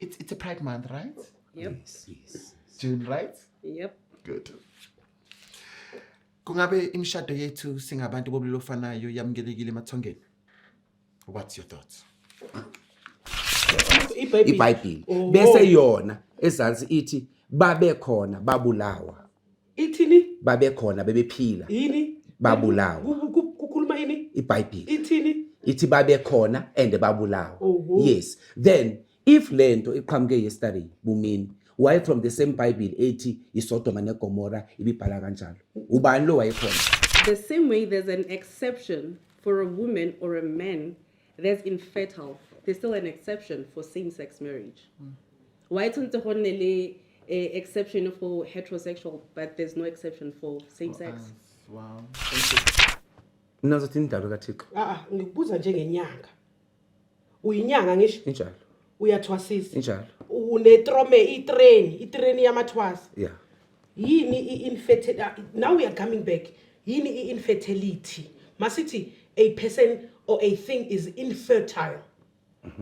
It's a Pride Month, right? Yep. Yes. June, right? Yep. Good. Kungabe imishado yethu singabantu bobulili ofanayo yamukelekile emathongeni? What's your thoughts? iBhayibheli bese yona ezansi ithi babe khona babulawa. Ithini? Babe khona bebephila. Yini? Babulawa. Kukhuluma yini? iBhayibheli Ithini? ithi babe khona and babulawa. Oh. Yes. Then if lento iqhamuke yesterday bumini, why from the same Bible ethi iSodoma neGomora ibibhala kanjalo? Ubani lo wayekhona? The same way there's an exception for a woman or a man that's infertile, there's still an exception for same-sex marriage. Why don't the exception for heterosexual, but there's no exception for same-sex? Wow. Thank you. Mina ngizothi indaba kaThixo. Ngikubuza njengenyanga. Uyinyanga ngisho? Injalo. Uyathwasisa. Injalo. itreni yamathwasa. Yeah. Yini infertility? Now we are coming back. Yini infertility? Masithi a person or a thing is infertile.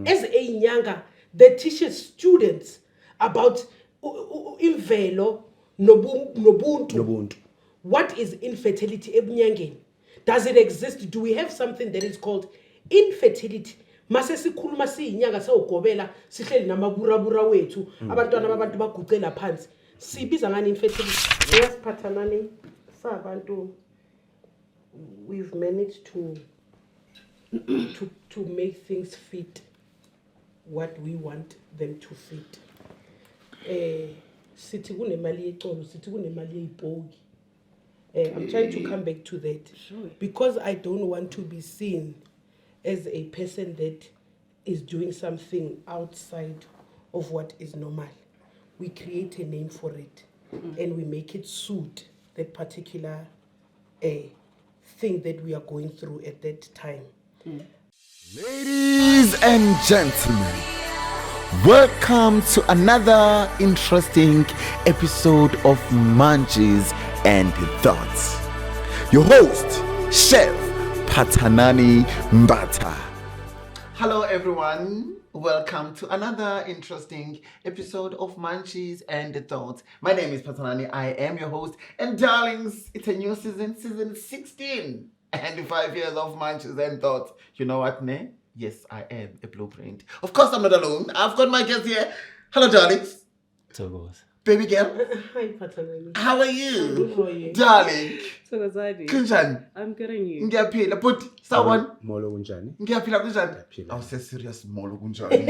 As a nyanga, they teach students about imvelo nobuntu. What is infertility ebunyangeni? Does it exist? Do we have something that is called infertility? Mase sikhuluma siyinyanga sewugobela sihleli namaburabura wethu abantwana babantu bagucela phansi sibiza ngani infertility? Yasiphathanani sabantu, we've managed to make things fit what we want them to fit. Sithi kunemali yecolo, sithi kunemali yeyibhoki. I'm trying to come back to that. Sure. Because I don't want to be seen as a person that is doing something outside of what is normal. We create a name for it and we make it suit that particular thing that we are going through at that time. Ladies and gentlemen, welcome to another interesting episode of Munchies and Thoughts. Your host, Chef Patanani Mbata. Hello everyone, welcome to another interesting episode of Munchies and Thoughts. My name is Patanani, I am your host, and darlings, it's a new season 16, and 5 years of Munchies and Thoughts. You know what, ne? Yes, I am a blueprint. Of course I'm not alone, I've got my guest here. Hello darlings. Togos. Baby girl. Hi, Patanani. How are you? Good, how are you? Darling. Kunjani? I'm good on you. Ngiyaphila but someone Molo kunjani? ngiyaphila kunjani? Ngiyaphila. Oh, say serious molo kunjani.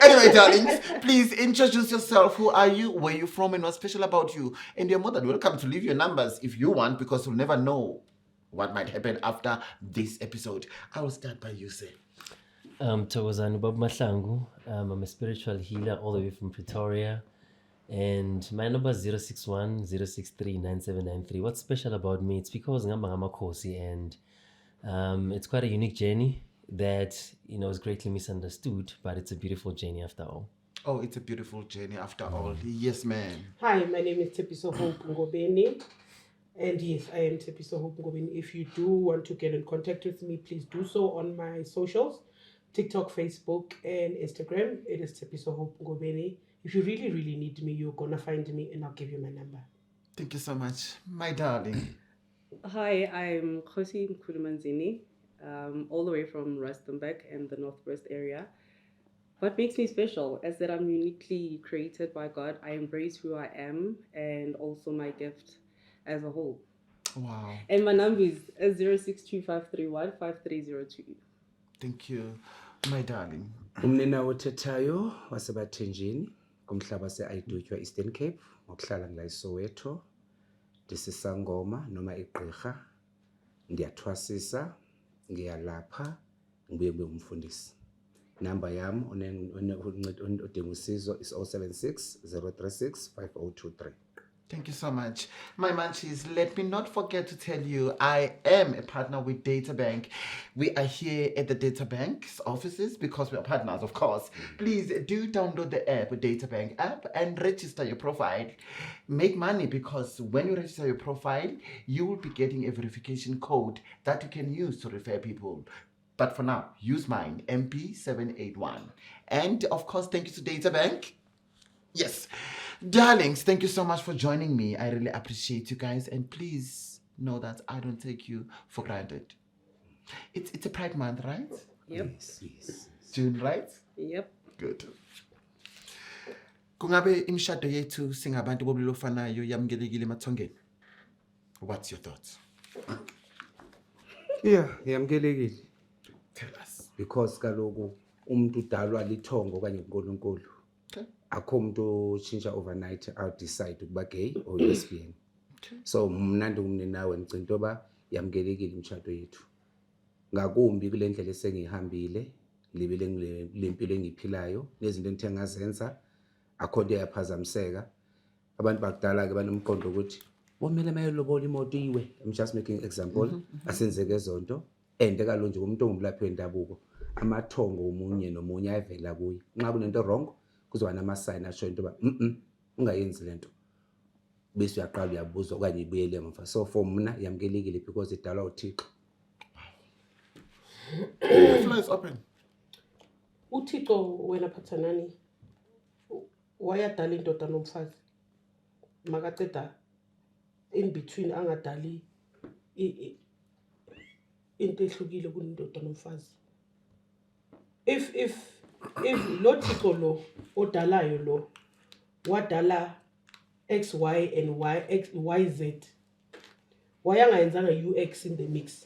Anyway, darlings, please introduce yourself. Who are you? Where you from? And what's special about you? And you're more than welcome to leave your numbers if you want, because you'll never know what might happen after this episode. I will start by you, sir. Togozani Bob Mahlangu. I'm a spiritual healer all the way from Pretoria. And my number is 061 063 9793. What's special about me? It's because I'm a Kosi, and it's quite a unique journey that is greatly misunderstood, but it's a beautiful journey after all. Oh, it's a beautiful journey after all. Yes, ma'am. Hi, my name is Tshepiso Hope Ngobeni. And yes, I am Tshepiso Hope Ngobeni. If you do want to get in contact with me, please do so on my socials. TikTok, Facebook, and Instagram. It is Tshepiso Hope Ngobeni. If you really, really need me, you're going to find me and I'll give you my number. Thank you so much, my darling. Hi, I'm Mkhulu, all the way from Rustenburg and the Northwest area. What makes me special is that I'm uniquely created by God. I embrace who I am and also my gift as a whole. Wow. And my number is 0625315302. Thank you, my darling. Mninawa Kwazi wasebathenjini kumhlaba se-Ayidutywa Eastern Cape ngokuhlala ngila eSoweto. Ndisisangoma noma igqirha, ndiyathwasisa, ngiyalapha, ngibuye ngibe umfundisi. Number yam odinga usizo is 076 036 5023. Thank you so much. My munchies, let me not forget to tell you, I am a partner with DataBank. We are here at the DataBank's offices because we are partners, of course. Please do download the app, DataBank app, and register your profile. Make money, because when you register your profile, you will be getting a verification code that you can use to refer people. But for now, use mine, MP781. And of course, thank you to Data Bank. Yes. Darlings, thank you so much for joining me. I really appreciate you guys. And please know that I don't take you for granted. It's a Pride Month, right? Yep. Yes. June, right? Yep. Good. Kungabe imishado yethu singabantu bobulili ofanayo yamkelekile emathongeni. What's your thoughts? Yeah, yamkelekile. Tell us. Because kaloku umuntu udalwa lithongo okanye uNkulunkulu. Okay. Akho umuntu utshintsha overnight out decide ukuba gay or lesbian. Okay. So mna ndingumninawe ndicinga into yoba yamkelekile imitshato yethu. Ngakumbi kule ndlela esengihambile libele lempilo engiphilayo nezinto endithe ngazenza akho nto yaphazamiseka. Abantu bakudala ke banomqondo ukuthi womele mayelobola imoto iwe. I'm just making an example. Asenzeke zonto endeka lo nje umuntu ongumlaphi wendabuko amathongo umunye nomunye ayevela kuye. Nxa kunento wrong kuzoba nama-sign asho into yoba ungayenzi lento. Bese uyaqala uyabuza okanye ibuyele emva. So for mna yamkelekile because idalwa uThixo. The floor is open. uThixo wena phathanani wayadala indoda nomfazi makaceda in between angadali into ehlukile kunendoda nomfazi. If lo Thixo lo odalayo lo wadala XY and YZ wayangayenzanga UX in the mix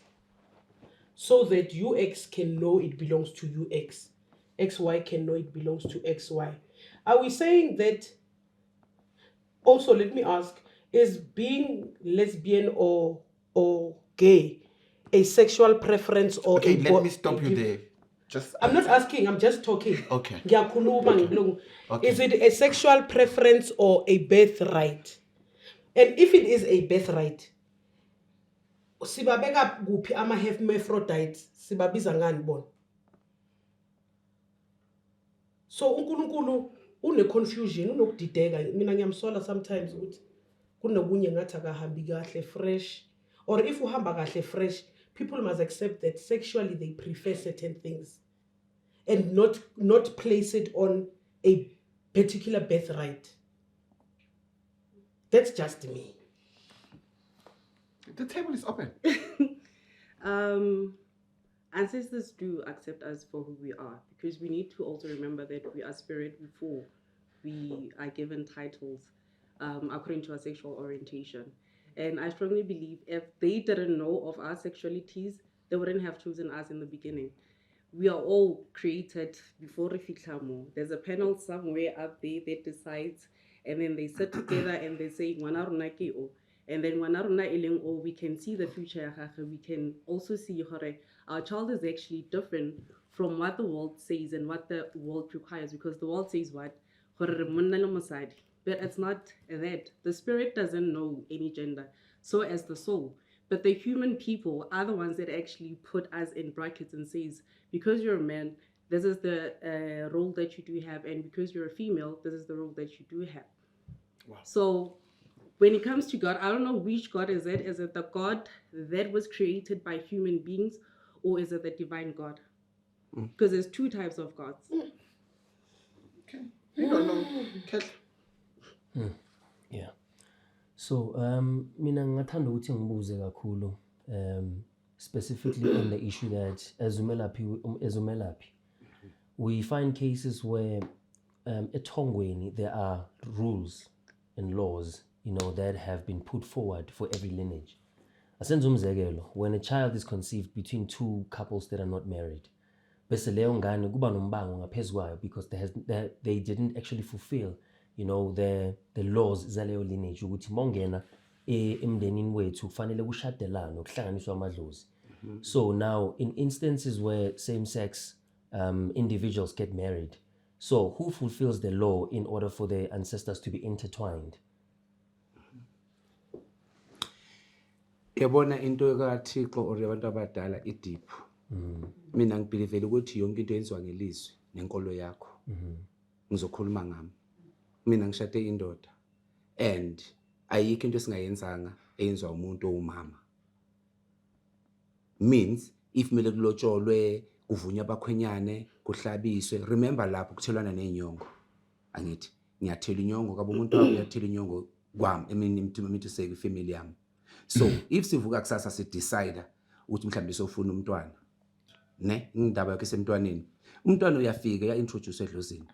so that UX can know it belongs to UX, XY can know it belongs to XY. Are we saying that? Also, let me ask, is being lesbian or gay a sexual preference or Okay, a let me stop you there. Just I'm not asking, I'm just talking. Okay. Ngiyakhuluma. Okay. Is it a sexual preference or a birthright? And if it is a birthright, sibabeka kuphi ama-hermaphrodites sibabiza ngani bona? So uNkulunkulu une-confusion, unokudideka. Mina ngiyamsola sometimes ukuthi kunokunye ngathi akahambi kahle fresh, or if uhamba kahle fresh, people must accept that sexually they prefer certain things and not place it on a particular birthright. That's just me. the table is open. Ancestors do accept us for who we are, because we need to also remember that we are spirit before we are given titles according to our sexual orientation. And I strongly believe if they didn't know of our sexualities, they wouldn't have chosen us in the beginning. We are all created before Refiklamo. There's a panel somewhere up there that decides, and then they sit together and they say, and then we can see the future. We can also see our child is actually different from what the world says and what the world requires, because the world says what? But it's not that. The spirit doesn't know any gender, so as the soul. But the human people are the ones that actually put us in brackets and says, because you're a man, this is the role that you do have, and because you're a female, this is the role that you do have. Wow. So when it comes to God, I don't know which God is it. Is it the God that was created by human beings, or is it the divine God? Because there's two types of gods. Okay. You don't know. Kat. Yeah. So mina ngathanda ukuthi ngibuze kakhulu specifically on the issue that as umelaphi we find cases where ethongweni there are rules and laws, that have been put forward for every lineage. Asenza umzekelo, when a child is conceived between two couples that are not married, bese leyo ngane kuba nombango ngaphezu kwayo because they didn't actually fulfill the laws zaleyo lineage ukuthi mongena emndenini wethu kufanele kushadelane okuhlanganiswa amadlozi. So now in instances where same-sex individuals get married, so who fulfills the law in order for the ancestors to be intertwined? Yabona into kaThixo or yabantu abadala ideep. Mina ngibelievela ukuthi yonke into yenziwa ngelizwi nenkolo yakho. Ngizokhuluma ngami. Mina ngishade indoda and ayikho into esingayenzanga eyenziwa umuntu owumama. Means if mele kulotsholwe kuvunywa abakhwenyane, kuhlabiswe. Remember lapho kuthelwana nenyongo. Angithi ngiyathela inyongo kabe umuntu wakho uyathela inyongo kwami imithi seke family yami. So if sivuka kusasa si decide ukuthi mhlawumbe sofuna umntwana, ne indaba yakhe semntwaneni, umntwana uyafika ya introduce edlozini.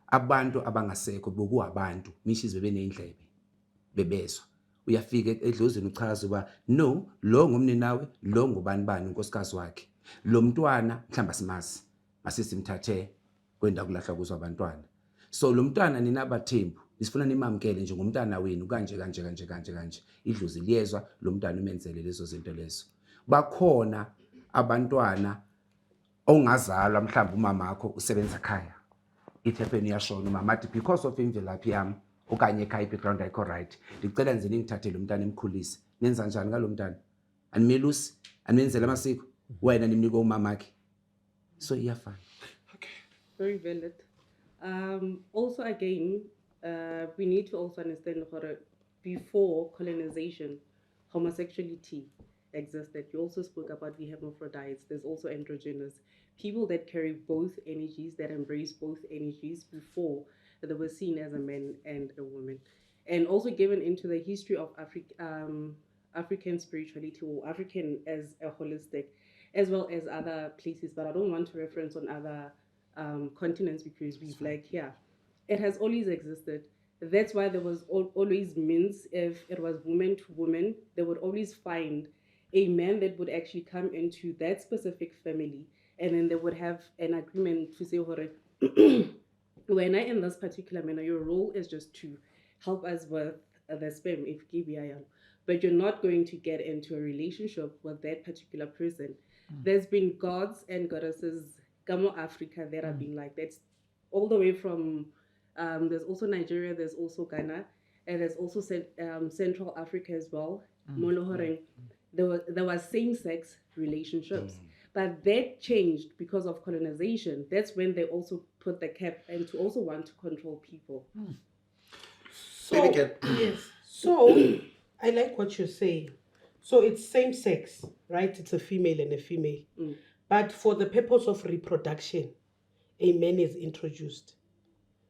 Abantu abangasekho bokuwabantu mishize bebenendlebe bebezwa. Uyafika edlozini uchaza uba no, lo ngumninawe, lo ngubani bani unkosikazi wakhe. Lo mntwana mhlamba simazi masisimthathe kwenda kulahla kuzo abantwana. So lo mntwana ninabathembu nisifuna nimamkele nje ngumntwana wenu kanje. Idlozi liyezwa lo mntwana umenzele lezo zinto lezo. Bakhona abantwana ongazalwa mhlamba umama wakho usebenza ekhaya. Ithepeni yashona umama athi because of imvelaphi yami okanye ekhaya background ayikho right, ngicela nje ningithathe lo mntwana emkhulise. Nenza njani ngalo mntwana? Animelusi, animenzela amasiko, wena nimnika umama wakhe. So iyafana. Very valid. Also, again, we need to also understand that before colonization, homosexuality existed. You also spoke about the hermaphrodites. There's also androgynous people that carry both energies, that embrace both energies before they were seen as a man and a woman. And also given into the history of African spirituality or African as a holistic, as well as other places, but I don't want to reference on other continents because we've like here. It has always existed. That's why there was always means if it was woman to woman, they would always find a man that would actually come into that specific family, and then they would have an agreement to say, when I in this particular manner, your role is just to help us with the sperm, if KBIL, but you're not going to get into a relationship with that particular person. There's been gods and goddesses, Gamo Africa, that have been like that, all the way from, there's also Nigeria, there's also Ghana, and there's also Central Africa as well. There was same-sex relationships. But that changed because of colonization. That's when they also put the cap and to also want to control people. So, yes. So, I like what you're saying. So, it's same sex, right? It's a female and a female. But for the purpose of reproduction, a man is introduced.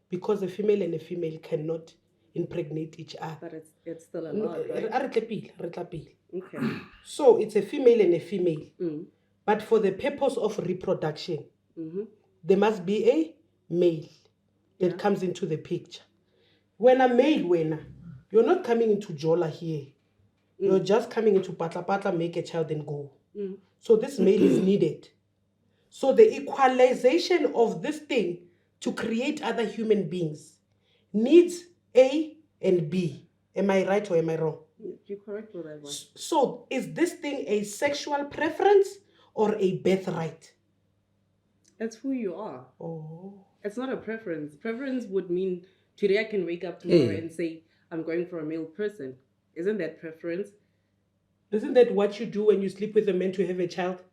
Because a female and a female cannot impregnate each other. But it's still allowed, right? Okay. So, it's a female and a female. But for the purpose of reproduction, there must be a male that comes into the picture. When a male, you're not coming into Jola here. You're just coming into Patla, make a child and go. So this male is needed. So the equalization of this thing to create other human beings needs A and B. Am I right or am I wrong? You're correct with that one. So is this thing a sexual preference or a birthright? That's who you are. Oh. It's not a preference. Preference would mean today I can wake up tomorrow and say, I'm going for a male person. Isn't that preference? Isn't that what you do when you sleep with a man to have a child?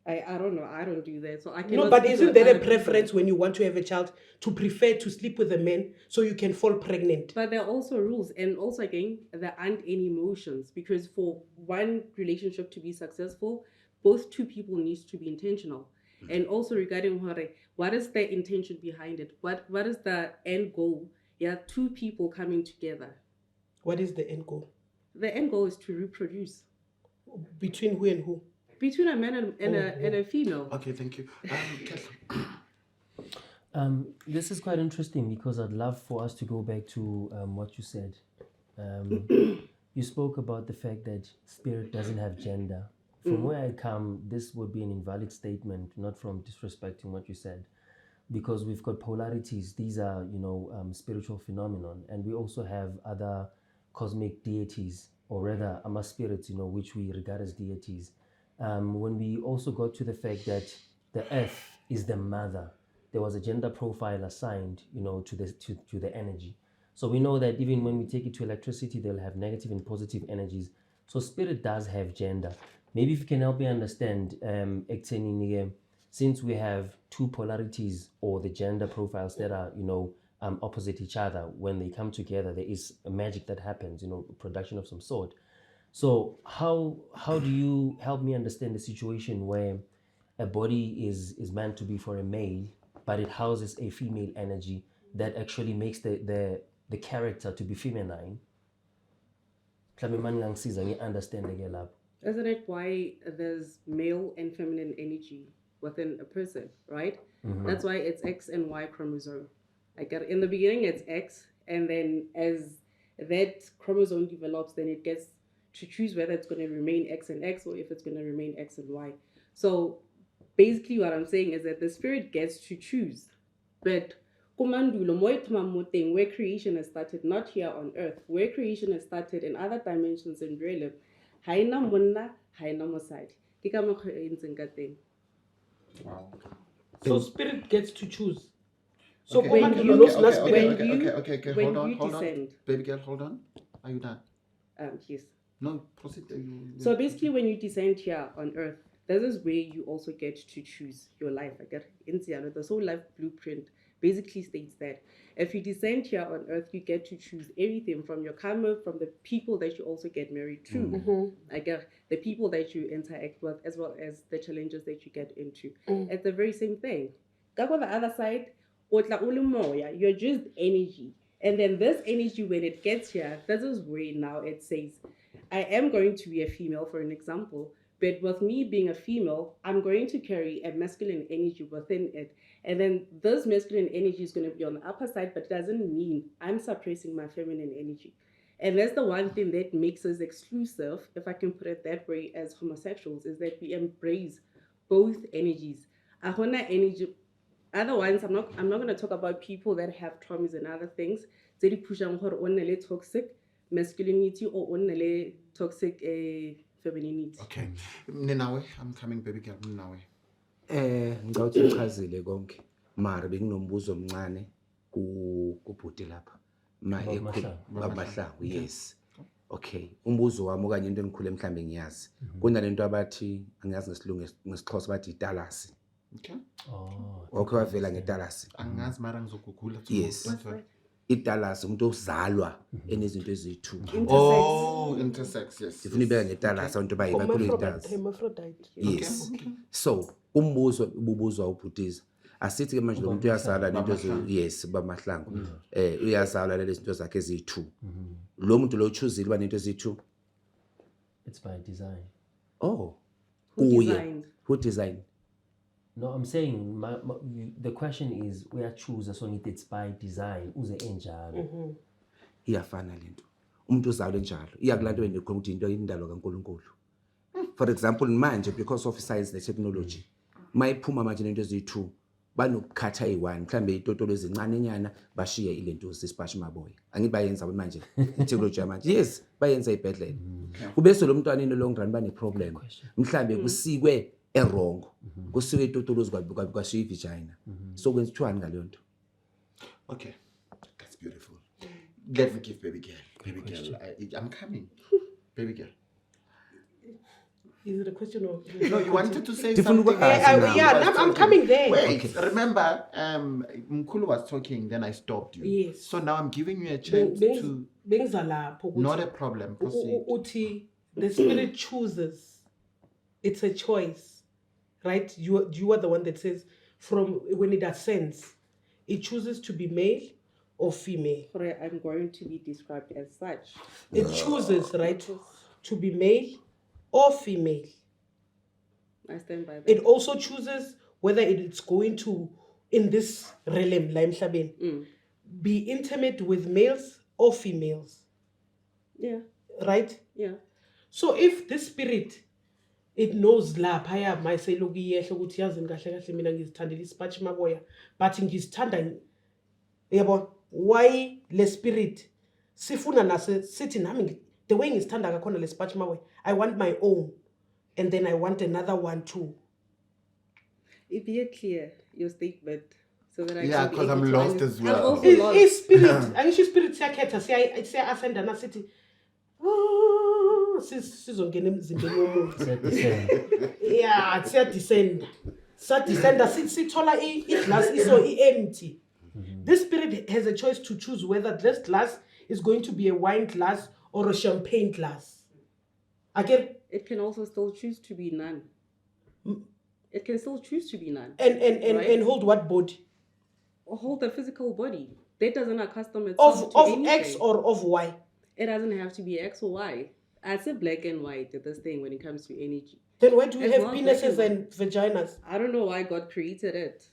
I don't know. I don't do that. So I cannot. No, but isn't there a preference when you want to have a child to prefer to sleep with a man so you can fall pregnant? But there are also rules. And also, again, there aren't any emotions. Because for one relationship to be successful, both two people need to be intentional. And also regarding what is the intention behind it? What is the end goal? Yeah, two people coming together. What is the end goal? The end goal is to reproduce. Between who and who? Between a man and a female. Okay, thank you. This is quite interesting because I'd love for us to go back to what you said. You spoke about the fact that spirit doesn't have gender. From where I come, this would be an invalid statement, not from disrespecting what you said, because we've got polarities. These are, spiritual phenomenon, and we also have other cosmic deities, or rather, spirits, which we regard as deities. When we also got to the fact that the earth is the mother, there was a gender profile assigned, to the energy. So we know that even when we take it to electricity, they'll have negative and positive energies. So spirit does have gender. Maybe if you can help me understand, since we have two polarities or the gender profiles that are, opposite each other, when they come together, there is a magic that happens, production of some sort. So how do you help me understand the situation where a body is meant to be for a male, but it houses a female energy that actually makes the character to be feminine. Mhlambe maningangisiza ngi-understand-ke lapho. Isn't it why there's male and feminine energy within a person, right? That's why it's X and Y chromosome. Like in the beginning, it's X, and then as that chromosome develops, then it gets to choose whether it's going to remain X and X or if it's going to remain X and Y. So basically, what I'm saying is that the spirit gets to choose, but where creation has started, not here on earth, where creation has started in other dimensions in realm, haina monna, haina mosadi. Ke ka mokgwa e ntseng ka teng. Wow. So spirit gets to choose. So Okay, when okay, you okay, lose okay, na okay, spirit. okay, when hold you on. descend. Baby girl, hold on. Are you done? Yes. No, proceed. So basically, when you descend here on earth, this is where you also get to choose your life. I get in Seattle, the soul life blueprint basically states that if you descend here on earth, you get to choose everything from your karma, from the people that you also get married to, I get the people that you interact with, as well as the challenges that you get into. It's the very same thing. Go on the other side, you're just energy. And then this energy, when it gets here, this is where now it says, I am going to be a female, for an example, but with me being a female, I'm going to carry a masculine energy within it. And then this masculine energy is going to be on the upper side, but it doesn't mean I'm suppressing my feminine energy. And that's the one thing that makes us exclusive, if I can put it that way, as homosexuals, is that we embrace both energies. Ahona energy. Otherwise, I'm not going to talk about people that have traumas and other things. They push on her toxic masculinity or only toxic femininity. Okay. Mninawa, I'm coming, baby girl. Mninawa. Ngicawuthi uchazile konke. Mara benginombuzo omncane kubhuti lapha. Mahlangu, yes. Okay. Umbuzo wami okanye into engikhule mhlambe ngiyazi. Kunalento abathi angiyazi ngesilungu ngesixhosa bathi italasi. Okay. Oh. Okay, wavela ngetalasi. Angazi mara ngizokugula. Yes. Italasi umuntu ozalwa enezinto eziyi-2. Oh, intersex, yes. Sifuna ibeka ngetalasi abantu bayibakhulu italasi. Hermaphrodite. Yes. So, ubuzwa ubhutiza. Asithi ke manje lo muntu uyazalwa nento yes baMahlangu. Uyazalwa lezi zinto zakhe eziyi-2. Lo muntu lo choosile ba nento eziyi-2. It's by design. Oh. Who designed? Who designed? No, I'm saying the question is we are choose so it's by design. Uze enjalo. Iyafana lento. Umuntu uzalwe njalo. Iyakulanto wena khona ukuthi into indalo kaNkulunkulu. For example, manje because of science and technology, mayiphuma manje nento eziyi-2 banokukhatha i1 mhlambe itotolo ezincane nyana bashiye ilento sisipashi maboya. Angithi bayenza manje i-technology manje. Yes, bayenza ibhedlela. Kubese lo mntwana in the long run bane problem. Mhlambe kusikwe wrong. Kusikwe itotolo kwashiya i-vagina. So kwenzithwani ngaleyo nto? Okay. That's beautiful. Let me give baby girl. Baby girl, I'm coming. Baby girl. Is it a question of... No, you wanted to say Different something. Yeah, I'm coming there. Wait, remember, Mkhulu was talking, then I stopped you. Yes. So now I'm giving you a chance to... Not a problem. Proceed. Uti, the spirit chooses. It's a choice, right? You are the one that says from when it ascends, it chooses to be male or female. I'm going to be described as such. It chooses, right, to be male or female. I stand by that. It also chooses whether it's going to, in this realm, be intimate with males or females. Yeah. Right? Yeah. So if this spirit, it knows la phaya mayiseloku iyehla ukuthi yazini kahle kahle mina ngizithandela isipachi maboya but ngizithanda yabo why le spirit sifuna nase sithi nami the way ngizithanda kakhona le sipachi maboya I want my own and then I want another one too. If you're clear your statement so that I yeah, because I'm lost as well. I'm also lost. Is spirit angisho spirit siyakhetha siya ascend na sithi sizongena emzimbeni womuntu. Yeah, siyadescenda. Sadescenda sithola iglass iso empty. This spirit has a choice to choose whether this glass is going to be a wine glass or a champagne glass. Again, it can also still choose to be none. it can still choose to be none. And hold what body? Or hold the physical body. That doesn't accustom itself to Of anything. X or of Y? It doesn't have to be X or Y. I say black and white at this thing when it comes to energy. Then why do we It's have not penises black and vaginas? I don't know why God created it.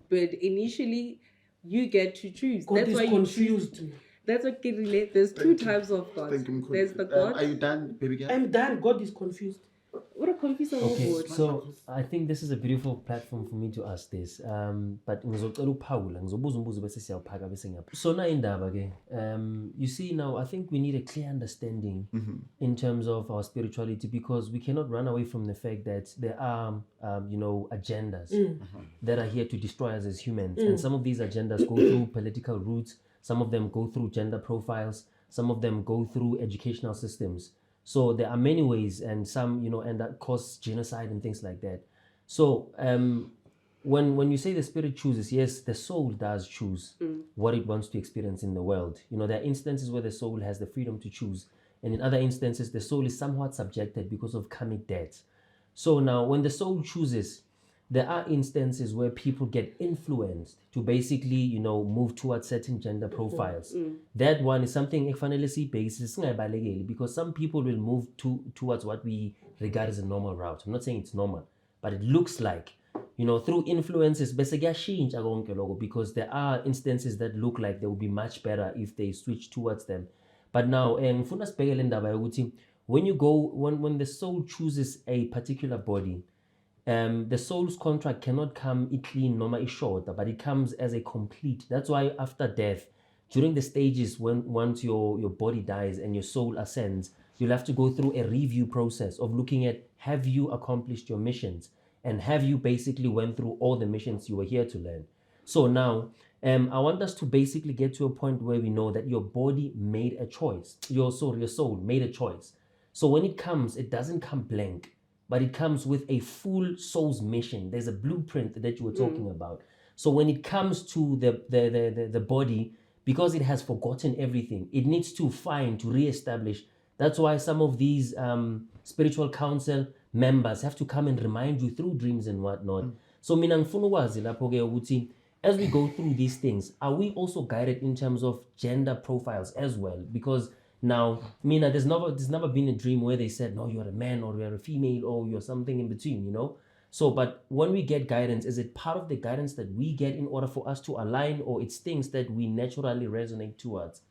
But initially, you get to choose. God That's is why confused. You choose. That's what can relate. There's two types of God. Thank you, Mkhulu. There's the God. Are you done, baby girl? I'm done. God is confused. What a confusing Okay, word. so I think this is a beautiful platform for me to ask this. But ngizocela ukuphawula, ngizobuza umbuzo bese siyawuphaka bese ngiyapha. So na indaba ke, you see now, I think we need a clear understanding in terms of our spirituality, because we cannot run away from the fact that there are, agendas that are here to destroy us as humans. And some of these agendas go through political routes, some of them go through gender profiles, some of them go through educational systems. So there are many ways, and some, and that cause genocide and things like that. So when you say the spirit chooses, yes, the soul does choose what it wants to experience in the world. There are instances where the soul has the freedom to choose, and in other instances, the soul is somewhat subjected because of karmic debts. So now, when the soul chooses, there are instances where people get influenced to basically, move towards certain gender profiles. That one is something efanelisi basis because some people will move towards what we regard as a normal route. I'm not saying it's normal, but it looks like, through influences, because there are instances that look like they will be much better if they switch towards them. But now, when the soul chooses a particular body, the soul's contract cannot come clean, normal, short, but it comes as a complete. That's why after death, during the stages once your body dies and your soul ascends, you'll have to go through a review process of looking at, have you accomplished your missions, and have you basically went through all the missions you were here to learn. So now, I want us to basically get to a point where we know that your body made a choice. Your soul made a choice. So when it comes, it doesn't come blank, but it comes with a full soul's mission. There's a blueprint that you were talking about. So when it comes to the body, because it has forgotten everything, it needs to reestablish. That's why some of these spiritual council members have to come and remind you through dreams and whatnot. So mina ngifuna ukwazi lapho ke ukuthi, as we go through these things, are we also guided in terms of gender profiles as well? Because now, Mina, there's never been a dream where they said, no, you're a man or you're a female or you're something in between, So, but when we get guidance, is it part of the guidance that we get in order for us to align, or it's things that we naturally resonate towards?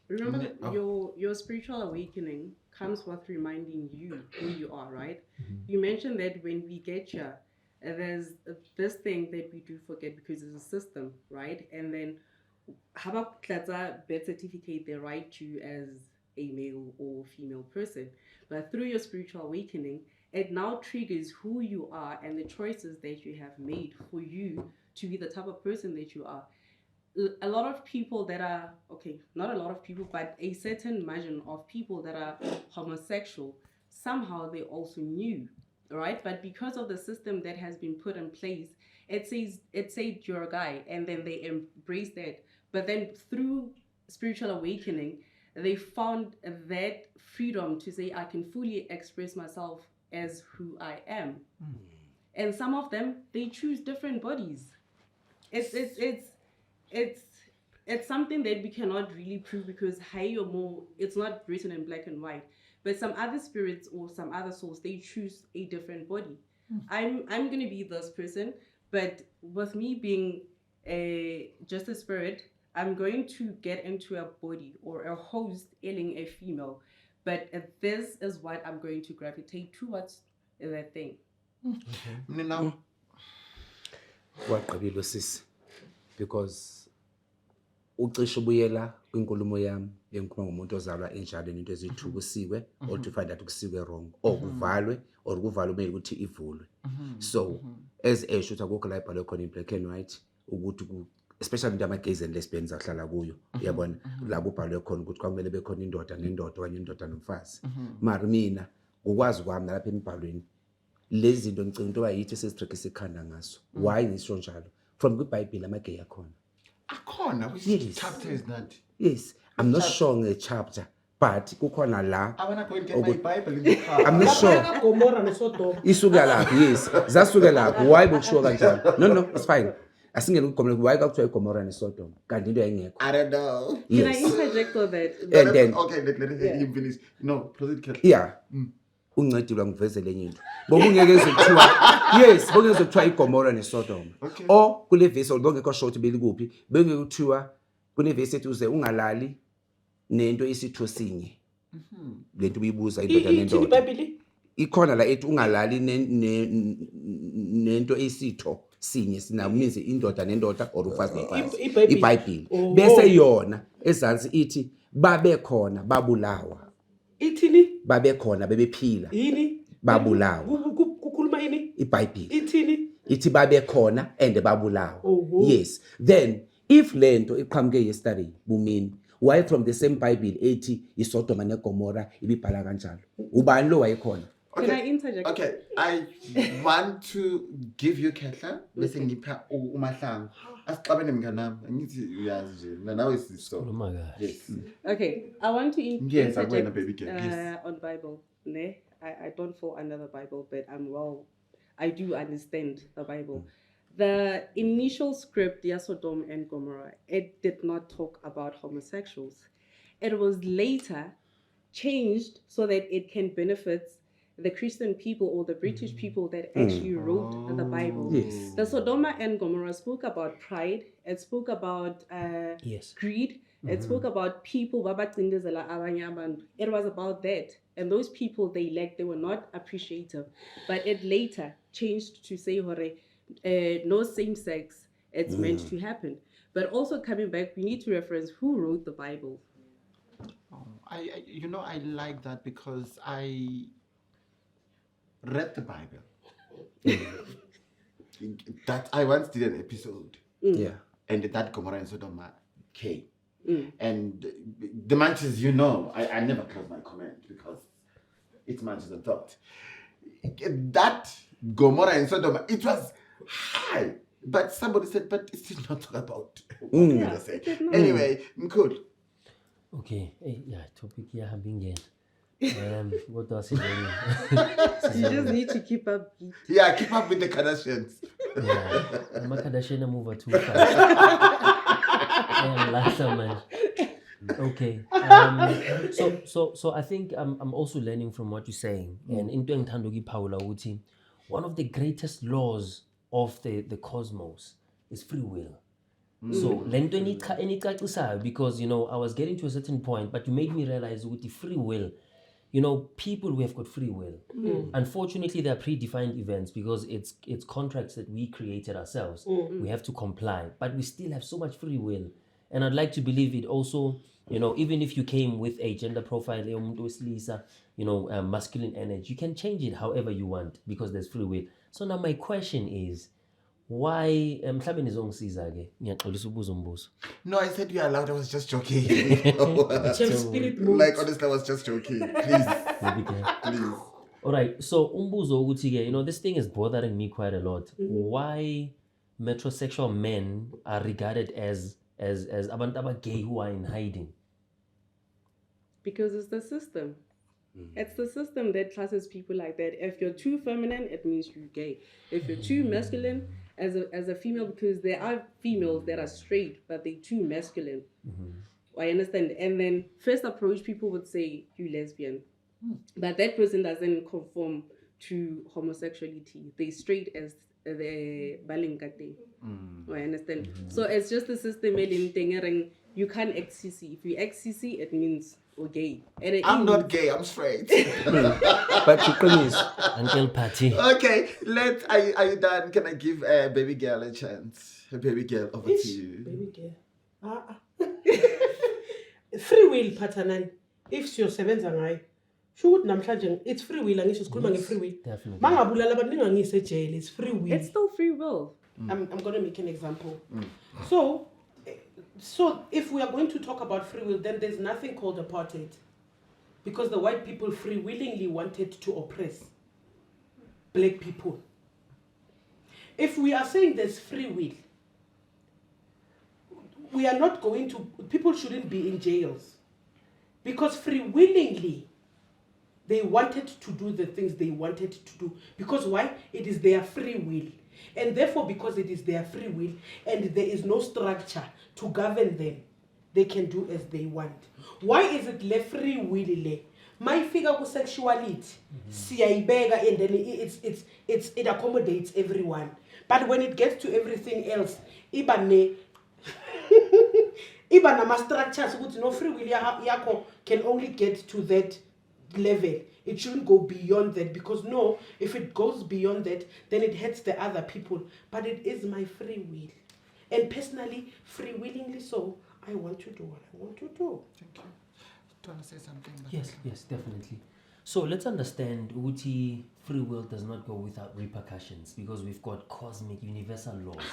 Remember, your spiritual awakening comes with reminding you who you are, right? You mentioned that when we get here, there's this thing that we do forget because it's a system, right? And then how about birth certificate they write you as a male or female person, but through your spiritual awakening, it now triggers who you are and the choices that you have made for you to be the type of person that you are. A lot of people that are not a lot of people, but a certain margin of people that are homosexual, somehow they also knew, right? But because of the system that has been put in place, it says you're a guy, and then they embrace that. But then through spiritual awakening, they found that freedom to say, I can fully express myself as who I am. And some of them, they choose different bodies. It's something that we cannot really prove because it's not written in black and white. But some other spirits or some other souls, they choose a different body. I'm gonna be this person, but with me being just a spirit, I'm going to get into a body or a host ailing a female, but this is what I'm going to gravitate towards that thing. Mninawa. Waqabile sisi, because ucishe ubuyela kwinkulumo yami yengikhuluma ngomuntu ozalwa enjalo into ezithukusiwe or to find out kusiwe wrong or kuvalwe or kuvalwe kumele ukuthi ivulwe. So as esho ukuthi akukho la ibhalwe khona in black and white ukuthi especially into ama-gays and lesbians ahlala kuyo, uyabona la kubhalwe khona ukuthi kwamele bekhona indoda nendoda okanye indoda nomfazi. Mara mina ngokwazi kwami nalapha emibhalweni lezi zinto ngicela into bayithi sesitrikisa ikhanda ngaso. Why ngisho njalo? From kwiBhayibheli ama-gay akhona. Akona, which chapter is that? Yes, I'm not sure a chapter, but kukhona la I wanna go and get my Bible in the car. I'm not sure Lapha Gomora neSodoma. isuka lapho yes zasuka lapho why bokushiwo kanjalo no it's fine asingene kuGomora why kwakuthiwa iGomora neSodom kanti into yayingekho I don't know. Can I yes interject on that? and then Okay, let him finish. No, proceed, Kel. yeah uncedilwa ngivezele enye into bokungeke ezokuthiwa yes bokungeke ezokuthiwa iGomora neSodom Okay. or kule verse bongekho short belikuphi bengeke kuthiwa kune verse ethi uze ungalali nento isitho sinye lento uyibuza indoda Ithini nendoda iBhayibheli? ikhona la ethi ungalali nento esitho sinye sina means indoda nendoda or ufazi nofazi iBhayibheli. iBhayibheli Oh. bese yona ezansi ithi babe khona babulawa Ithini? babe khona bebephila Yini? babulawa Kukhuluma yini? iBhayibheli Ithini? ithi babe khona and babulawa Oh. yes then if lento iqhamuke yesterday bumini why from the same Bible ethi iSodoma neGomora ibibhala kanjalo ubani lo wayekhona Can I interject? Okay, I want to give you Kehla. Bese ngipha uMahlangu. Asixabene mnganami. Ngithi uyazi nje. Nawe siso. Oh my God. Yes. Okay, I want to Yes, I'm going to interject baby girl. Yes. on Bible. Ne? I don't fall under the Bible, but I do understand the Bible. The initial script, Sodom and Gomorrah, it did not talk about homosexuals. It was later changed so that it can benefit the Christian people or the British people that actually wrote the Bible. yes The Sodoma and Gomorrah spoke about pride. It spoke about Yes. greed. It spoke about people. It was about that. And those people they were not appreciative. But it later changed to say, no same sex. It's meant to happen. But also coming back, we need to reference who wrote the Bible. I like that because I read the Bible. That I once did an episode, yeah and that Gomorrah and Sodom came. And the matches, I never close my comment because it's matches and thought. That Gomorrah and Sodom, it was high. But somebody said, but it did not talk about what we were saying. Anyway, Mkhulu. Okay, yeah, topic yeah having what does it mean? You just need to keep up. Yeah, keep up with the Kardashians. Yeah, I'm a Kardashian mover too fast. Last man. Okay. So I think I'm also learning from what you're saying. And into engithandoki Paula uthi one of the greatest laws of the cosmos is free will. So lento enicacisayo because I was getting to a certain point, but you made me realize with free will. People we have got free will. Unfortunately, there are predefined events because it's contracts that we created ourselves. We have to comply, but we still have so much free will. And I'd like to believe it also, even if you came with a gender profile, masculine energy, you can change it however you want because there's free will. So now my question is, why mhlawumbe nizongisiza ke ngiyaxolisa ubuzo umbuzo. No, I said you are allowed. I was just joking. Spirit moves. Like, honestly, I was just joking. Please. Please. All right, so umbuzo ukuthi ke this thing is bothering me quite a lot. Why metrosexual men are regarded as abantu abagay who are in hiding? Because it's the system. It's the system that classes people like that. If you're too feminine, it means you're gay. If you're too masculine, as a female, because there are females that are straight, but they're too masculine. I understand. And then first approach, people would say you're lesbian. But that person doesn't conform to homosexuality. They're straight as the balingate. I understand. So it's just the system. You can't XCC. If you XCC, it means you're gay. And I'm not gay, I'm straight. but you promise Uncle Patty. Okay, are you done? Can I give baby girl a chance? Baby girl, over to you. Baby girl. Free will pattern. If siyosebenza ngayo. Shukuthi namhlanje it's free will angisho sikhuluma nge free will. Definitely. Mangabulala abantu ningangise jail, it's free will. it's still free will. I'm going to make an example. So if we are going to talk about free will, then there's nothing called apartheid. Because the white people free willingly wanted to oppress black people. If we are saying there's free will, we are not going to, people shouldn't be in jails. because free willingly they wanted to do the things they wanted to do. Because why? It is their free will. And therefore, because it is their free will and there is no structure to govern them, they can do as they want. Why is it le free will le? My figure with sexuality, siyayibeka, and then it accommodates everyone. But when it gets to everything else, ibane nama structures ukuthi no free will yakho can only get to that level. It shouldn't go beyond that, because no, if it goes beyond that, then it hurts the other people. But it is my free will. And personally, free willingly so, I want to do what I want to do. Thank you. Do you want to say something? Yes, definitely. So let's understand Uti free will does not go without repercussions, because we've got cosmic universal laws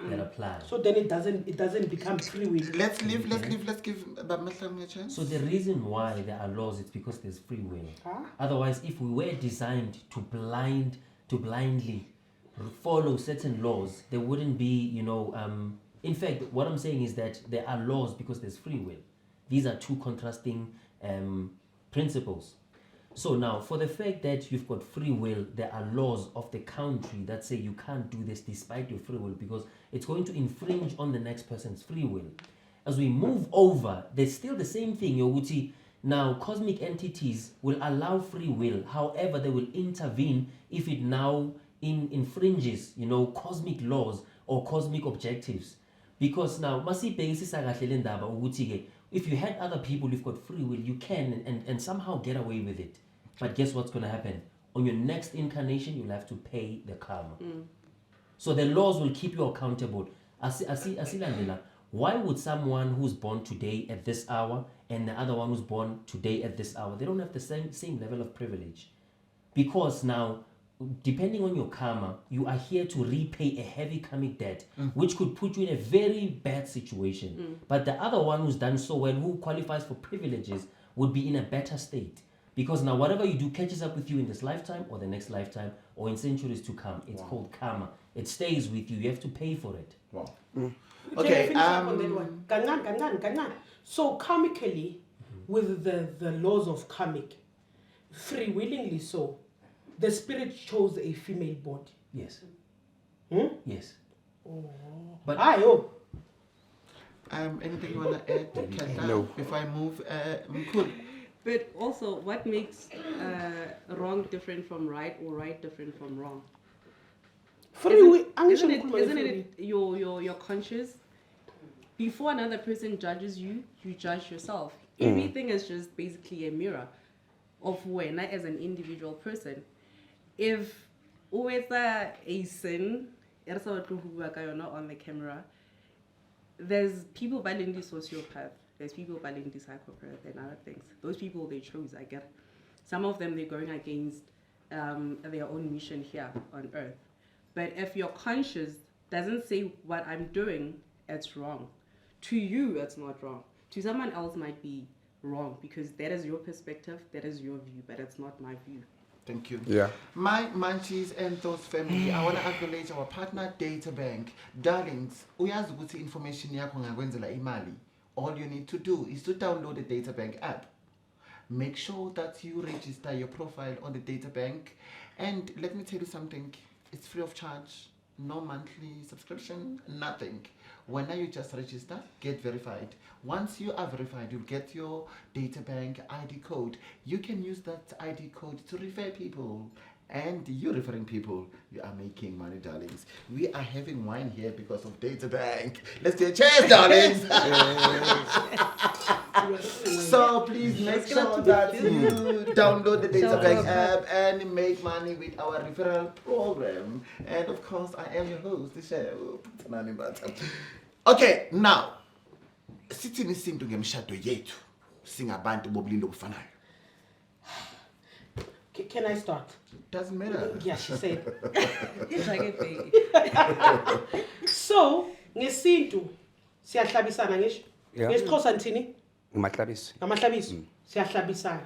that apply. So then it doesn't become free will. Let's give Mahlangu a chance. So the reason why there are laws is because there's free will. Otherwise, if we were designed to blindly follow certain laws, there wouldn't be, in fact, what I'm saying is that there are laws because there's free will. These are two contrasting principles. So now, for the fact that you've got free will, there are laws of the country that say you can't do this despite your free will, because it's going to infringe on the next person's free will. As we move over, there's still the same thing, Yoguti. Now, cosmic entities will allow free will. However, they will intervene if it now infringes, cosmic laws or cosmic objectives. Because now, if you had other people, you've got free will, you can and somehow get away with it. But guess what's going to happen? On your next incarnation, you'll have to pay the karma. So the laws will keep you accountable. Why would someone who's born today at this hour and the other one who's born today at this hour, they don't have the same level of privilege? Because now, depending on your karma, you are here to repay a heavy karmic debt, which could put you in a very bad situation. But the other one who's done so well, who qualifies for privileges, would be in a better state. Because now whatever you do catches up with you in this lifetime or the next lifetime or in centuries to come. It's called karma. It stays with you. You have to pay for it. Wow. Okay. On that one. Gangan. So karmically, with the laws of karmic, free willingly so, the spirit chose a female body. Yes. Yes. Oh. But anything you want to add, Kenta, No. before I move? Mkhulu? But also, what makes wrong different from right, or right different from wrong? Isn't it your conscience? Before another person judges you, you judge yourself. Everything is just basically a mirror of when, as an individual person. If always a sin, on the camera, there's people violently sociopath, there's people violently psychopath and other things. Those people they chose, I get. Some of them they're going against their own mission here on earth. But if your conscience doesn't say what I'm doing, it's wrong. To you, it's not wrong. To someone else might be wrong, because that is your perspective, that is your view, but it's not my view. Thank you. Yeah. My Munchies and Thoughts family, I want to acknowledge our partner data bank. Darlings, uyazi ukuthi information yakho ngakwenzela imali. All you need to do is to download the data bank app. Make sure that you register your profile on the data bank. And let me tell you something, it's free of charge. No monthly subscription, nothing. When you just register, get verified. Once you are verified, you'll get your data bank ID code. You can use that ID code to refer people. And you referring people, you are making money, darlings. We are having wine here because of data bank. Let's do a cheers, darlings. So please make sure that you download the data bank app and make money with our referral program. And of course, I am your host, the show. Okay, now, sithini isintu ngemshado yethu singabantu bobulili obufanayo. Can I start? Doesn't matter. Yeah, she said. It's like a baby. So, ngesintu siyahlabisana ngisho. Yeah. Ngesixhosa nthini? Ngamahlabisi. Ngamahlabiso. Siyahlabisana.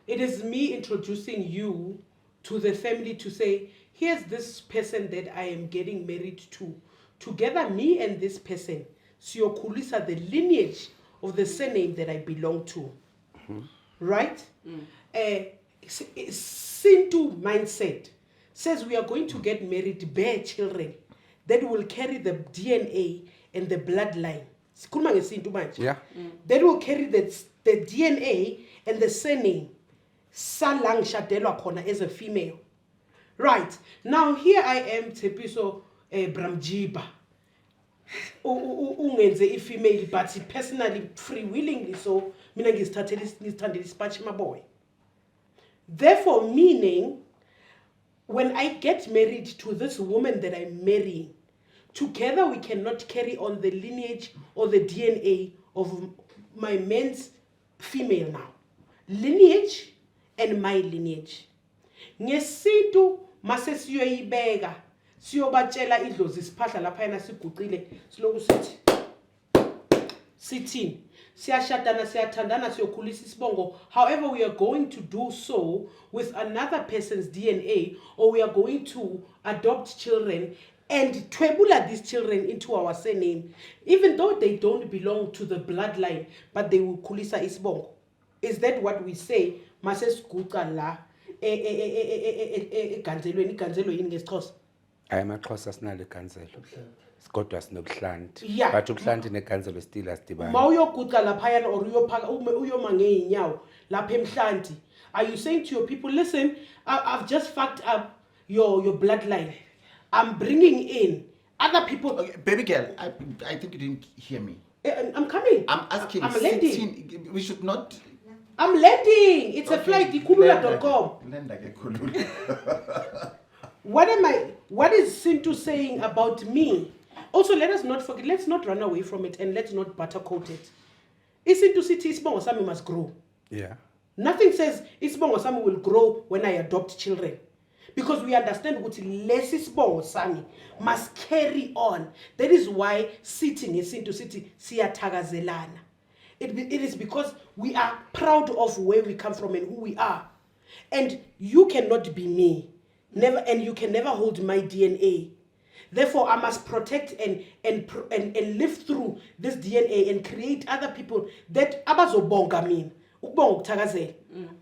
It is me introducing you to the family to say, here's this person that I am getting married to. Together, me and this person, siyokhulisa the lineage of the surname that I belong to. right? Sintu mindset says we are going to get married, bear children that will carry the DNA and the bloodline. Yeah. That will carry the DNA and the surname. Salang Shadelwa Kona as a female. Right. Now here I am, Tshepiso Bramjiba. Ungenze female, but personally, free willingly, so mina ngizithandela isipachi my boy. Therefore, meaning, when I get married to this woman that I'm marrying, together we cannot carry on the lineage or the DNA of my man's female now. Lineage and my lineage. Ngesintu mase siyoyibeka siyobatshela idlozi siphahla lapha yana siguqile siloku sithi sithini siyashadana siyathandana siyokhulisa isibongo. However, we are going to do so with another person's DNA, or we are going to adopt children and twebula these children into our surname, even though they don't belong to the bloodline, but they will khulisa isibongo. Is that what we say? Mase siguqa la iganzelo yini ngesixhosa? Ayamaxhosa sinalo iganzelo. Kodwa sinobuhlanti. Yeah. But ubuhlanti neganzelo still asidibani. Mawuyoguqa laphayana or uyophaka uyoma ngeenyawo lapha emhlanti. Are you saying to your people, listen, I've just fucked up your bloodline. I'm bringing in other people. Okay, baby girl, I think you didn't hear me. I'm coming. I'm asking. I'm landing. We should not. I'm landing. It's a flight. Ikulula.com. What is Sintu saying about me? Also, let us not forget, let's not run away from it and let's not buttercoat it. Isintu City Isibongo Sami must grow. Yeah. Nothing says Isibongo Sami will grow when I adopt children. Because we understand that less Isibongo Sami must carry on. That is why sitting in Sintu City siyatakazelana. It is because we are proud of where we come from and who we are. And you cannot be me. Never, and you can never hold my DNA. Therefore, I must protect and live through this DNA and create other people that abazobonga mina. Ukubonga ukuthakazela.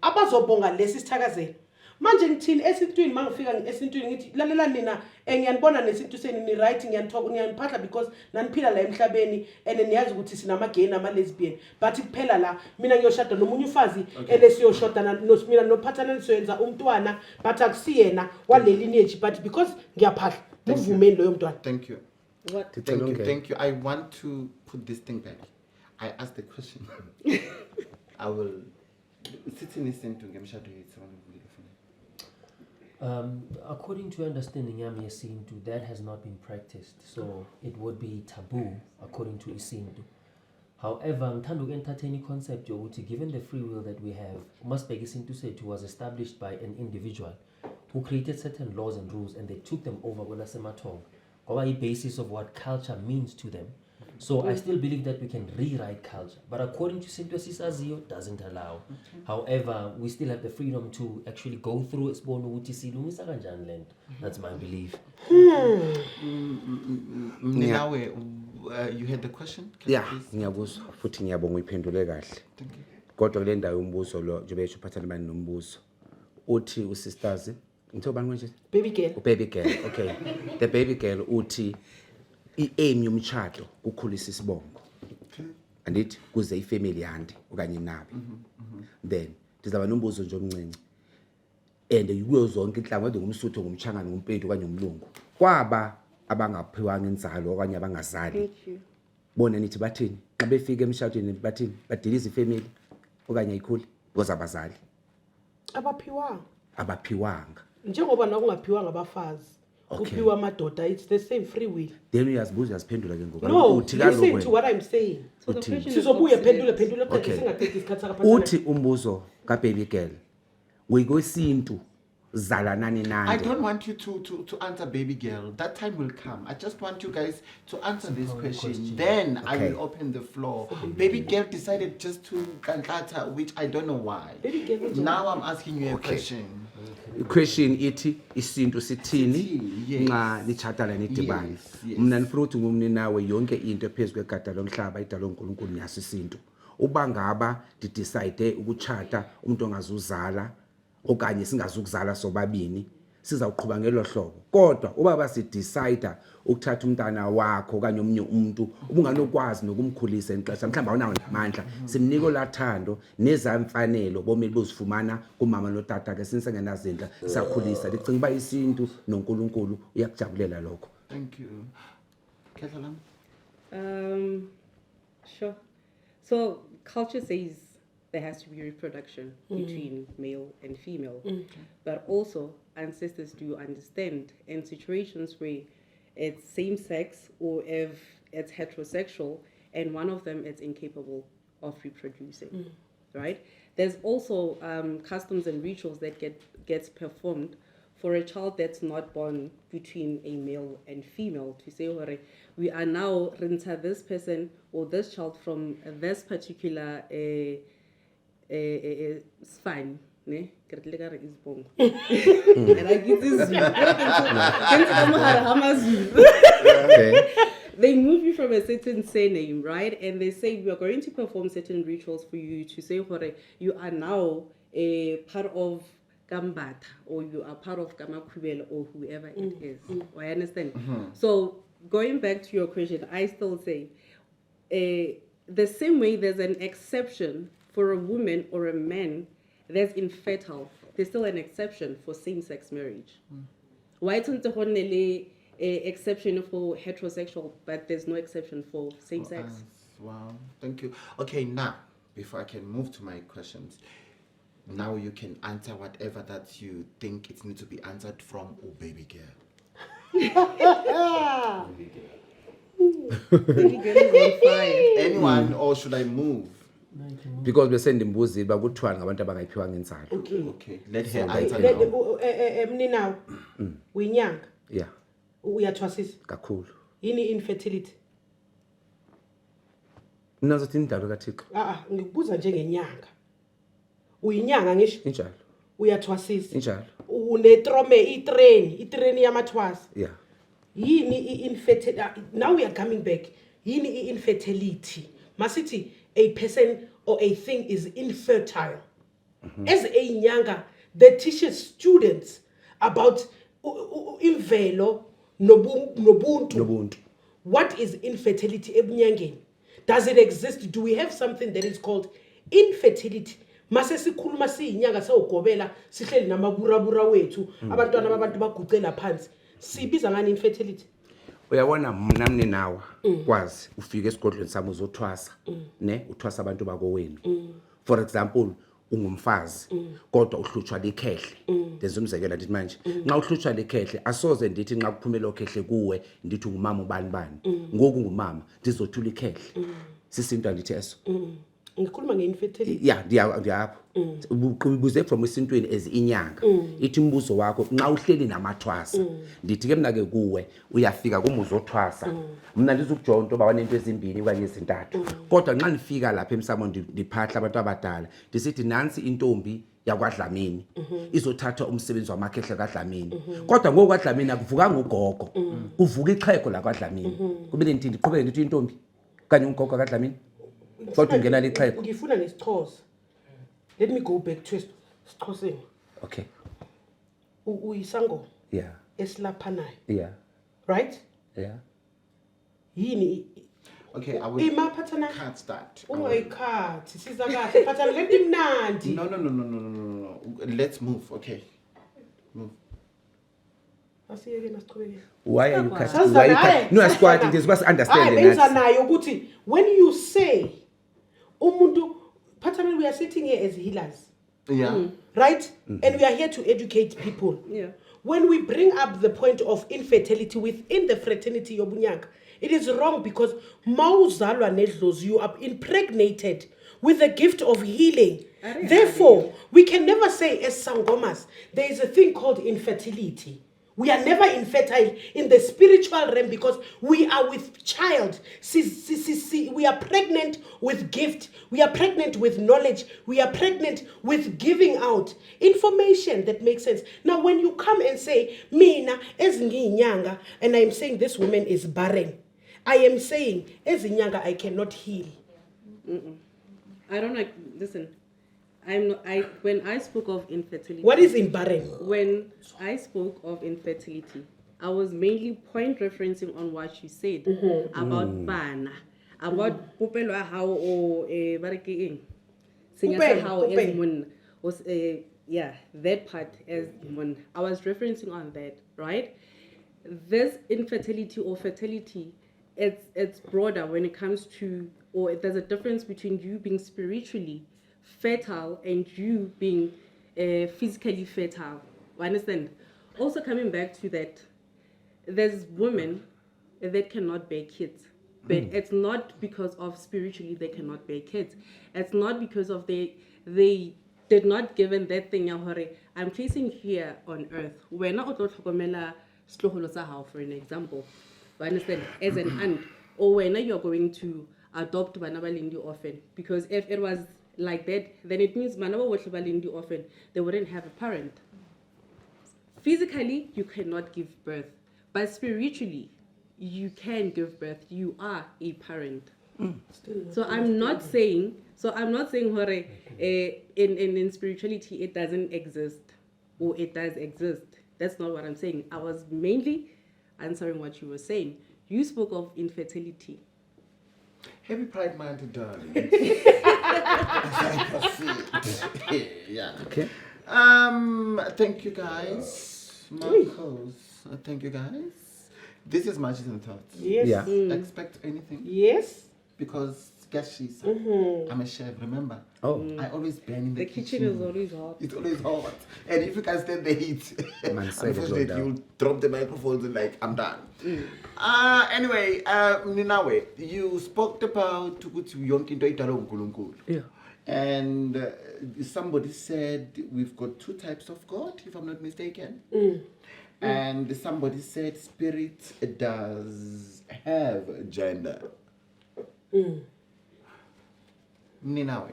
Abazobonga lesi sithakazela. Manje ngithini esintwini mangifika esintwini ngithi lalela nina ngiyanibona nesintu seni ni right ngiyaniphahla because naniphila la emhlabeni and niyazi ukuthi sinama gay nama lesbian but kuphela la mina ngiyoshada nomunye ufazi elesiyoshada mina nophathana siyenza umntwana but akusiyena wale lineage but because ngiyaphahla muvumeni loyo mntwana. Thank you. What? Thank you. I want to put this thing back. I asked the question. I will sit in to ngemshado yethu. According to understanding Yami Isintu, that has not been practiced, so it would be taboo according to Isintu. However, ngithanda entertain concept yokuthi given the free will that we have, Umasbek Isintu said was established by an individual who created certain laws and rules and they took them over Kwelamathongo. Ngoba the basis of what culture means to them. So I still believe that we can rewrite culture, but according to Sintu Sisazio, doesn't allow. However, we still have the freedom to actually go through Silumisa kanjani land. That's my belief. Mninawa, you had the question? Yeah, ngiyabuzwa futhi ngiyabonga uyiphendule kahle. Kodwa kule ndawo umbuzo lo njengoba uphathana manje nombuzo. Uthi usisters, ngitho bani manje? Baby girl. Baby girl. Okay. The baby girl uthi i-aim yomtshado ukukhulisa isibongo. Andithi kuze ifamily yande okanye nabi. Then ndizaba nombuzo nje omncinci. And kuyo zonke inhlangothi ngumsuthu ngumchangana ngumpethu okanye umlungu. Kwaba abangaphiwanga inzalo okanye abangazali. Bona nithi bathini? Xa befika emshadweni bathini? Badiliza ifamily okanye ayikhuli because abazali. Abaphiwanga. Njengoba nakungaphiwanga abafazi. Kuphiwa amadoda, it's the same free will. Then uyazibuza yaziphendula ke ngoku. No, listen to what I'm saying. So the question is Sizobuya phendula Okay. singathethi isikhathi sakaphathana. Uthi umbuzo ka baby girl. Ngikwesintu zalanani nani. I don't want you to answer baby girl. That time will come. I just want you guys to answer this question. Then I will open the floor. Baby girl decided just to kankata, which I don't know why. Baby girl, Now I'm asking you a question. Question ithi isintu sithini Yes. nxa lichatala nidibani. Yes, yes. Mina nifuna ukuthi ngumninawe yonke into ephezulu kwegada lomhlaba idalwa uNkulunkulu yasisintu. uba ngaba didecide ukuchata umuntu ongazuzala okanye singazukuzala sobabini sizawuqhubha ngelo hlobo kodwa uba basidecide ukuthatha umntana wakho okanye omnye umuntu ubunganokwazi nokumkhulisa enxesha mhlawumbe awunawo namandla simnika olathando nezamfanelo bomeli bozifumana kumama notata ke sinsengenazindla sakhulisa ndicinga uba isintu noNkulunkulu uyakujabulela lokho. Thank you. Kethalam? Sure. So culture says there has to be reproduction between male and female, but also ancestors do understand in situations where it's same sex or if it's heterosexual and one of them is incapable of reproducing, right? There's also customs and rituals that gets performed for a child that's not born between a male and female to say, we are now renta this person or this child from this particular span. Ne? Is born. And I get this. They move you from a certain surname, right? And they say we are going to perform certain rituals for you to say, you are now a part of Gambata, or you are part of Kamakwibel, or whoever it is. I understand. So going back to your question, I still say the same way there's an exception for a woman or a man that's infertile, there's still an exception for same-sex marriage. Why isn't there an exception for heterosexual, but there's no exception for same-sex? Wow, thank you. Okay, now, before I can move to my questions, now you can answer whatever that you think it needs to be answered from baby girl. Baby girl is on fire. Anyone, or should I move? Because we send imbuzi bakuthiwa ngabantu abangayiphiwanga inzalo. Okay, let her answer now. Mninawa, uyinyanga? Yeah. Uyathwasisa? Kakhulu. Yini infertility? Nazothi indalo kaThixo. Ngikubuza njengenyanga. Uyinyanga ngisho? Injalo. Uyathwasisa? Injalo. Unetrome itreni yamathwasa? Yeah. Yini infertility? Now we are coming back. Yini infertility? Masithi a person or a thing is infertile. As a nyanga, they teaches students about imvelo nobuntu. What is infertility ebunyangeni? Does it exist? Do we have something that is called infertility? Mase sikhuluma siyinyanga sawugobela sihleli namaburabura wethu abantwana babantu bagucela phansi sibiza ngani infertility? Uyabona mna Mninawa Kwazi ufika esigodlweni sami uzothwasa ne uthwasa abantu bakowenu. For example ungumfazi kodwa uhlutshwa likhehle. Ndenza umzekelo ndithi manje nxa uhlutshwa likhehle asoze ndithi nxa kuphumela okhehle kuwe ndithi ungumama ubani ngoku ngumama ndizothula ikhehle. Sisinto andithi eso. Ngikhuluma ngeinfertility. Yeah, ndiyapho. Ubuze from esintweni as inyanga. Ithi umbuzo wakho nxa uhleli namathwasa. Ndithi ke mina ke kuwe uyafika kumuzo othwasa. Mina ndizukujonga into bawanento ezimbini okanye ezintathu. Kodwa nxa nifika lapha emsamo ndiphahla abantu abadala. Ndisithi nansi intombi yakwaDlamini izothatha umsebenzi wamakhehle kaDlamini. Kodwa ngoku kwaDlamini akuvukanga ugogo. Kuvuka ixhego lakwaDlamini. Kumele ndiqhubeke ndithi intombi kanye ugogo kaDlamini. Kodwa ungena lixhego. Ngifuna nesixhosa. Let me go back to Sixhoseni. Okay. Uyisango. Yeah. Esilaphanayo. Yeah. Right? Yeah. Yini? Okay, I will cut start. Ungayikhathi siza kahle phathana leti mnandi. No. Let's move. Okay. Move. Asiyeke nasiqhubeke. Why are you cutting? Why you cutting? No, I squat. This was understanding. Benza nayo ukuthi when you say umuntu phathana we are sitting here as healers. Yeah. Right? And we are here to educate people. Yeah. When we bring up the point of infertility within the fraternity yobunyanga, it is wrong because mauzalwa nedlozi, you are impregnated with the gift of healing. Therefore, we can never say as Sangomas, there is a thing called infertility. We are never infertile in the spiritual realm because we are with child. We are pregnant with gift. We are pregnant with knowledge. We are pregnant with giving out information that makes sense. Now, when you come and say, Mina, as Nyanga, and I'm saying this woman is barren, I am saying, as Nyanga, I cannot heal. I don't like. Listen, I'm not. When I spoke of infertility. What is in barren? When I spoke of infertility, I was mainly point referencing on what you said about bana, about popelo how or bareke Popelo, how as popelo. mun was yeah, that part as mun. I was referencing on that, right? This infertility or fertility, it's broader when it comes to, or there's a difference between you being spiritually fertile and you being physically fertile. You understand? Also coming back to that, there's women that cannot bear kids, but it's not because of spiritually they cannot bear kids. It's not because of they did not given that thing ya hore I'm placing here on earth. Wena o tlo tlhokomela sloholo sa hao, for an example. You understand? As an aunt, or when you're going to adopt bana ba leng di orphan, because if it was like that, then it means bana ba bohle ba leng di orphan, they wouldn't have a parent. Physically, you cannot give birth, but spiritually, you can give birth. You are a parent. So I'm not saying hore, in spirituality it doesn't exist or it does exist. That's not what I'm saying. I was mainly answering what you were saying. You spoke of infertility. Happy Pride Month, darling. As I proceed. Yeah. Okay. Thank you guys. Marcos. Thank you guys. This is Munchies and Thoughts. Yes. Yeah. Expect anything. Yes. Because she's I'm a chef, remember? Oh. I always burn in the The kitchen is always hot. It's always hot. And if you can stand the heat, Man, say it, unfortunately, go you'll down. drop the microphones and like, I'm done. Anyway, Mninawa, you spoke about ukuthi yonke into idalwa nguNkulunkulu. Yeah. And somebody said we've got two types of God, if I'm not mistaken. And somebody said spirit does have gender. Mninawa.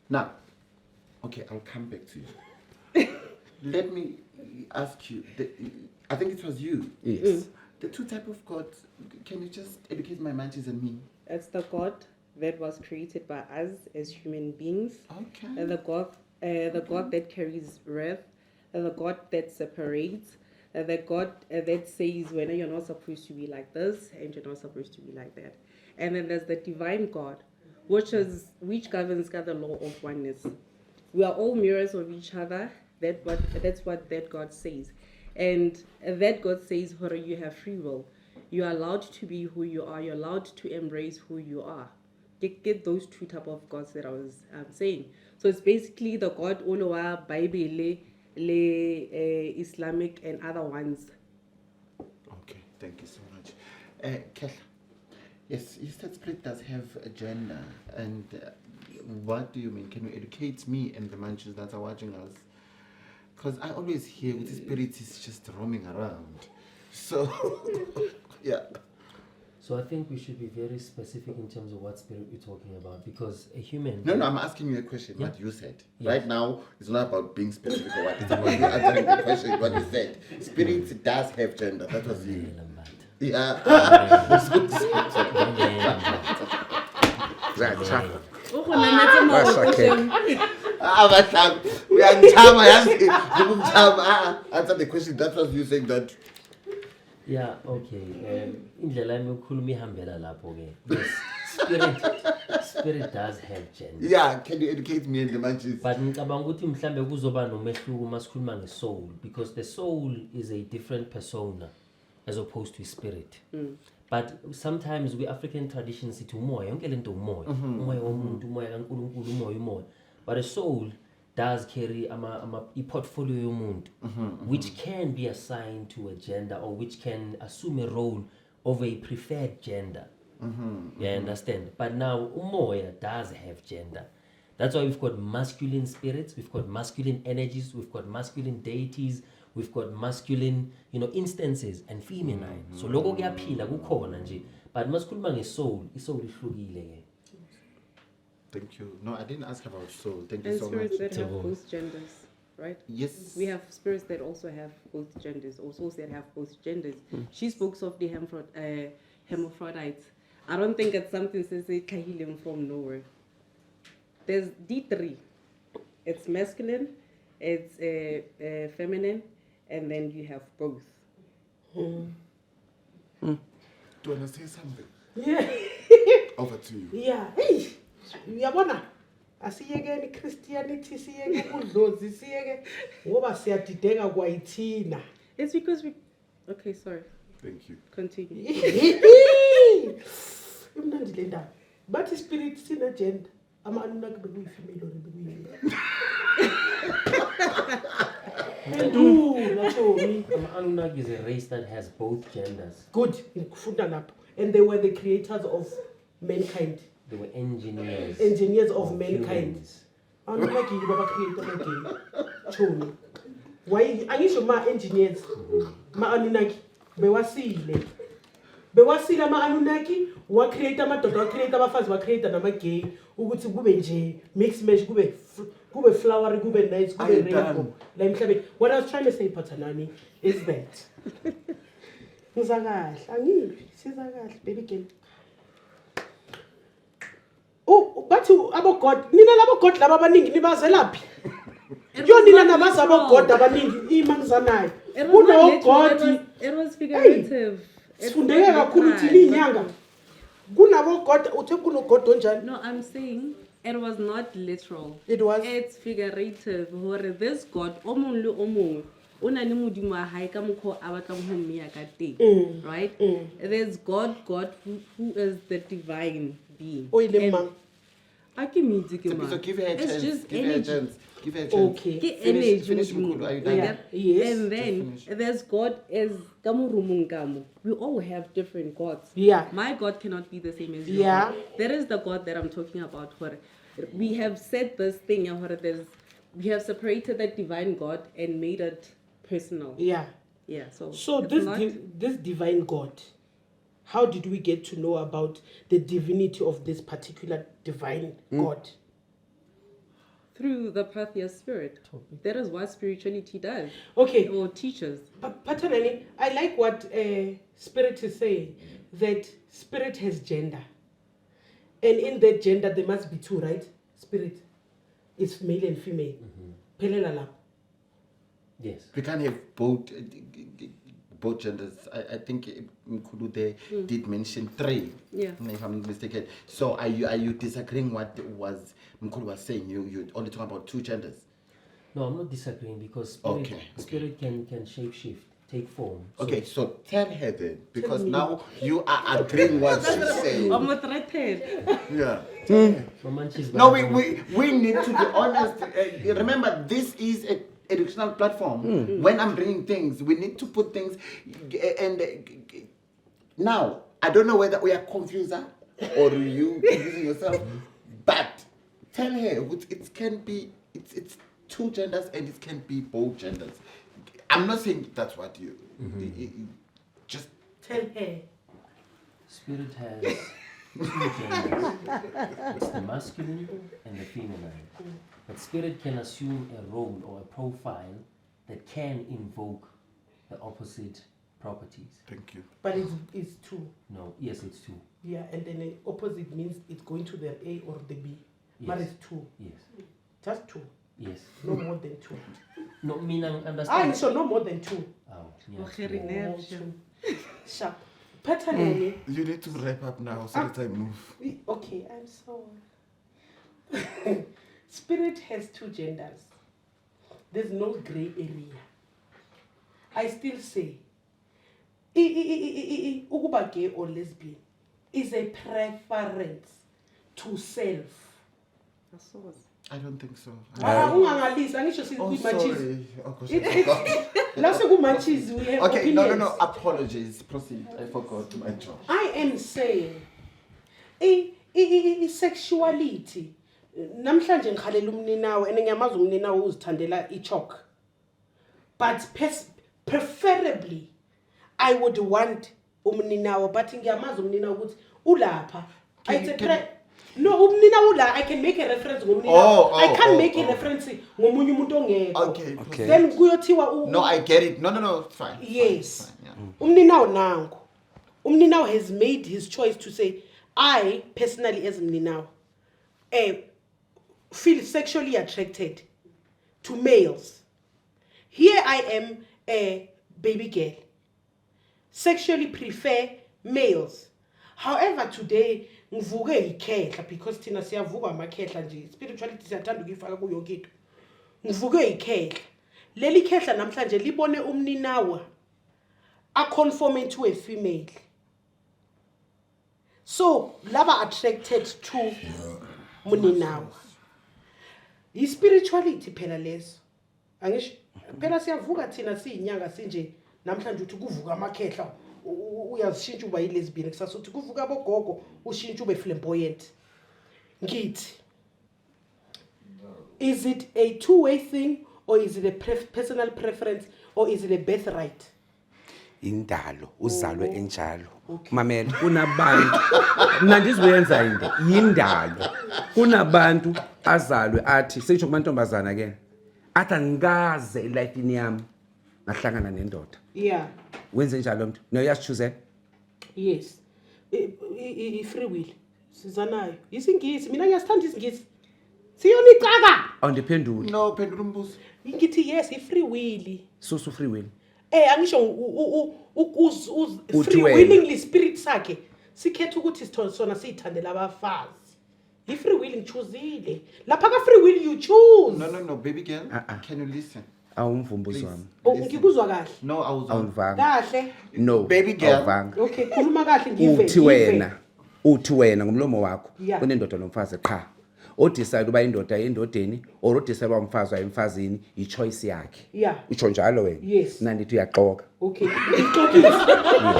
Now, okay, I'll come back to you. Let me ask you. I think it was you. Yes. The two type of gods. Can you just educate my mantis and me? It's the God that was created by us as human beings, Okay. and the God that carries wrath, and the God that separates, and the God that says when you're not supposed to be like this and you're not supposed to be like that. And then there's the divine God, which governs the law of oneness. We are all mirrors of each other. That's what that God says. And that God says, you have free will. You are allowed to be who you are. You're allowed to embrace who you are. Get those two type of gods that I was saying. So it's basically the God Olowa, Bible, Islamic, and other ones. Okay, thank you so much. Kehla, yes, you said spirit does have a gender. And what do you mean? Can you educate me and the manchus that are watching us? Because I always hear with the spirit is just roaming around. So, yeah. So I think we should be very specific in terms of what spirit we're talking about, because a human... No, I'm asking you a question, Yeah. what you said. Yes. Right now, it's not about being specific or what. It's about you answering the question, what you said. Spirit does have gender. That was you. Yeah. Answer the question. That was you saying that. Yeah, okay. Indlela yami yokukhuluma ihambela lapho ke. Yes, spirit does have gender. Yeah, can you educate me and the manchis? But ngicabanga ukuthi mhlambe kuzoba nomehluko masikhuluma ngesoul, because the soul is a different persona as opposed to spirit. But sometimes we African traditions sithi umoya, yonke lento umoya. Umoya womuntu, umoya kaNkulunkulu, umoya. But a soul does carry a portfolio yomuntu, which can be assigned to a gender or which can assume a role of a preferred gender. You understand? But now umoya does have gender. That's why we've got masculine spirits, we've got masculine energies, we've got masculine deities, we've got masculine, instances and feminine. So loko kuyaphila kukhona nje. But masikhuluma ngesoul, isoul ihlukile ke. Thank you. No, I didn't ask about soul. Thank you And so much. spirits that have both genders, right? Yes. We have spirits that also have both genders, or souls that have both genders. She spoke of the hermaphrodites. I don't think it's something healing from nowhere. There's D3. It's masculine, it's feminine, and then you have both. Do you want to say something? Yeah. Over to you. Yeah. Hey, uyabona? Asiyeke Christianity, siyeke udlozi, siyeke ngoba siyadideka kwayithina. It's because we. Okay, sorry. Thank you. Continue. Imnandi le ndaba. Bathi spirit sina gender. Ama-Anunnaki bekuyifemale or bekuyimale. Anunnaki is a race that has both genders. Good. Ngifunda lapho. And they were the creators of mankind. They were engineers. Engineers of mankind. humans. Anunnaki baba creator again. Chomi. Why angisho ma engineers ma Anunnaki bewasile. Bewasile ama Anunnaki wa create amadoda wa create abafazi wa create nama gay ukuthi kube nje mix match kube flowery kube nice kube rainbow la emhlabeni. What I was trying to say Pathanani is that ngizakahle angivi sizakahle baby girl. Oh bathi abo god nina labo god laba abaningi nibazelaphi? Nina nabazi abo god abaningi imangizanayo. Kuno god It was figurative. sifundeke kakhulu ukuthi inyanga kunabo god uthe kuno god onjani. No, I'm saying it was not literal. It was. It's figurative. Hore this God, omong le omong, una le modimo wa hae ka mokgwa a batlang ho mmea ka teng, right? There's God who is the divine being. O ile mang? Aki mitsi ke mang. So give her a It's chance. just Give her a energy. chance. Give her a chance. Okay. Ke Finish, energy Mkhulu. modimo. Are you done? Yeah. Yes. And then there's God as kamurumung kamu. We all have different gods. Yeah. My God cannot be the same as yours. Yeah. That is the God that I'm talking about. Where we have said this thing, where we have separated that divine God and made it personal. Yeah. Yeah. So it's this not, this divine God, how did we get to know about the divinity of this particular divine God? through the Pathia spirit. That is what spirituality does. Okay. Or teaches. But Pathanani, I like what spirit is saying, that spirit has gender. And in that gender, there must be two, right? Spirit is male and female. Phelela lapho. Yes. We can't have both genders. I think Mkhulu there did mention 3. Yeah. If I'm not mistaken. So are you disagreeing what was Mkhulu was saying? You only talk about 2 genders. No, I'm not disagreeing because spirit can shape shift, take form. Okay, so tell her then, because now you are agreeing what she's saying. I'm not threatened. Yeah. Mamanchi's No, we need to be honest. Remember, this is a educational platform. When I'm bringing things, we need to put things. And now, I don't know whether we are confusing or you confusing yourself, but tell her it can be it's 2 genders and it can be both genders. I'm not saying that's what you just Tell her. Spirit has 2 genders. It's the masculine and the feminine. But spirit can assume a role or a profile that can invoke the opposite properties. Thank you. But it's 2. No, yes, it's 2. Yeah, and then the opposite means it's going to the A or the B. But Yes. it's 2. Yes. Just 2. Yes. No more than 2. No, meaning understand. So no more than 2. Oh, Okay, yes. Renee. Sharp. Pathanani. You need to wrap up now so that I move. Okay, I'm sorry. Spirit has 2 genders. There's no gray area. I still say, ukuba gay or lesbian is a preference to self. I don't think so. Ungangalisi, angisho sithi Oh, kuyi-matches. sorry. Oh, gosh, I It's forgot. la seku-matches, we have Okay, opinions. no. Apologies. Proceed. I forgot my job. I am saying sexuality. Namhlanje ngikhalela umninawe and ngiyamazi umninawe uzithandela iChalk. But preferably I would want umninawe, but ngiyamazi umninawe ukuthi ulapha. No, umninawe ula, I can make a reference ngomninawe. I can't make a reference ngomunye umuntu ongekho. Okay. Then kuyothiwa No, I get it. No, it's fine. Yes. Fine, yeah. Umninawe nangu. Umninawe has made his choice to say, I personally as Mninawa feel sexually attracted to males. Here I am a baby girl. Sexually prefer males. However, today ngivuke ikhehla because thina siyavuka amakhehla nje. Spirituality siyathanda ukuyifaka kuyo yonke into. Ngivuke ikhehla. Leli khehla namhlanje libone umninawa a conforming to a female. So, laba attracted to muninawa. Yi spirituality phela lezo. Angisho phela siyavuka thina siyinyanga sinje namhlanje uthi kuvuka amakhehla uyazishintsha uba yilesbian kusasa uthi kuvuka abogogo ushintsha ube flamboyant. Ngithi is it a two-way thing or is it a personal preference or is it a birthright? Indalo uzalwe enjalo. Mamela kunabantu mina ndizibuyenza into yindalo. Kunabantu azalwe athi sisho kumantombazana ke athi ngikaze elifini yami ngahlangana nendoda. Yeah. Wenze njalo umuntu no uyasichoose? Yes. I free will. Sizanayo. Isingisi mina ngiyasithanda isingisi. Siyonicaka. Awundiphenduli. No, phendula umbuzo. Ngithi yes, I free will. So free will. Angisho free willingly spirit sakhe sikhetha ukuthi sona siyithandela abafazi. I free will ngichoosile. Lapha ka free will you choose. No, baby girl. Can you listen? Awumvumbuzo wami. Ngikuzwa kahle. No, awuvanga. Kahle. No. Baby girl. Okay, khuluma kahle ngive. Uthi wena ngomlomo wakho Yeah. unendoda nomfazi qha. Odecide uba indoda endodeni or odecide umfazi emfazini ichoice yakhe. Yeah. Utsho njalo wena? Yes. Nandithi uyaxoka. Okay.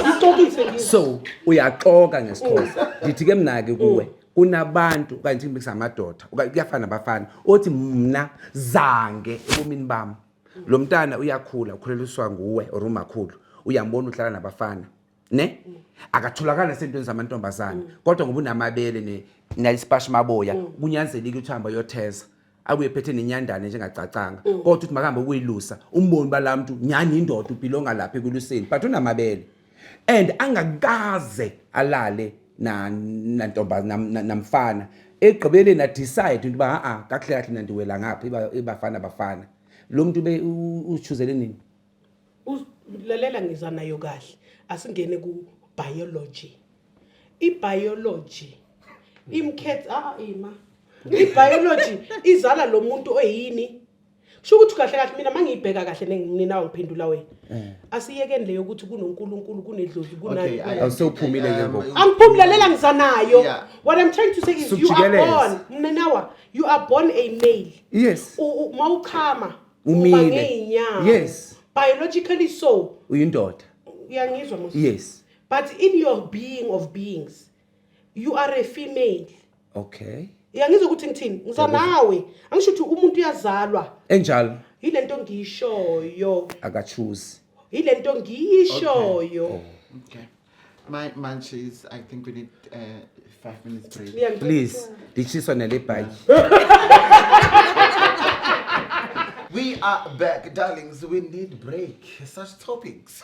Ixokise. So uyaxoka ngesikhosi. Ndithi ke mina ke kuwe kunabantu kanti ngisamadoda kuyafana nabafana othi mina zange ebomini bami lo mntana uyakhula ukhuleliswa nguwe or umakhulu uyambona uhlala nabafana ne akatholakala sentweni zamantombazana kodwa ngoba unamabele nesipashi maboya kunyanzelike uthamba yotheza abuye phethe nenyandane njengacacanga kodwa uthi makahambe ukuyilusa umboni balamuntu nyani indoda ubhilonga lapha ekuluseni but unamabele and angakaze alale namfana egqibeleni na decide ukuthi ba kahle kahle nandiwela ngapha ibafana lo muntu be uchoosele nini lalela ngiza nayo kahle asingene ku biology. I-biology imkhetha i-biology izala lo muntu oyini sho ukuthi kahle kahle mina mangiyibheka kahle nenginawo ngiphendula wena asiyekeni leyo ukuthi kunoNkulunkulu kunedlozi kunani awusophumile ke ngoku angiphumulalela ngizanayo. What I'm trying to say is you are born Mninawa, you are born a male. Yes. Mawukhama umile. Yes. Biologically so uyindoda. Uyangizwa mos? Yes. But in your being of beings you are a female. Okay. Uyangizwa ukuthi ngithini ngizanawe angisho ukuthi umuntu uyazalwa enjalo yilento ngiyishoyo akachoose yilento ngiyishoyo. Okay. My munchies, I think we need 5 minutes break. Please dichiswa nale bike. We are back, darlings. We need break. Such topics.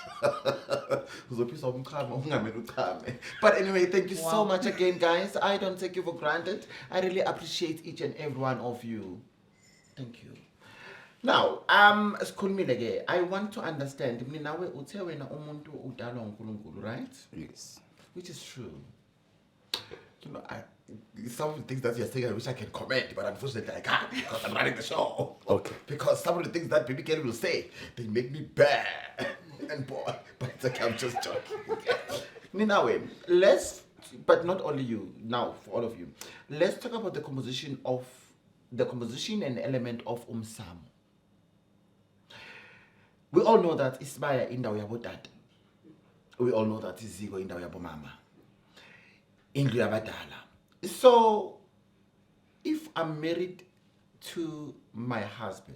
But anyway, thank you so much again, guys. I don't take you for granted. I really appreciate each and every one of you. Thank you. Now, I want to understand. Mninawe uthe wena umuntu udalwa uNkulunkulu, right? Yes. Which is true. You know, some of the things that you're saying I wish I can comment, but unfortunately I can't because I'm running the show. Okay. Because some of the things that baby Kelly will say, they make me bad and boy. But it's okay, I'm just joking. Ninawe, but not only you, now for all of you, let's talk about the composition and element of umsamo. We all know that Isbaya indawo yabo tata. We all know that Izigo indawo yabo mama. Indlu yabadala. So, if I'm married to my husband,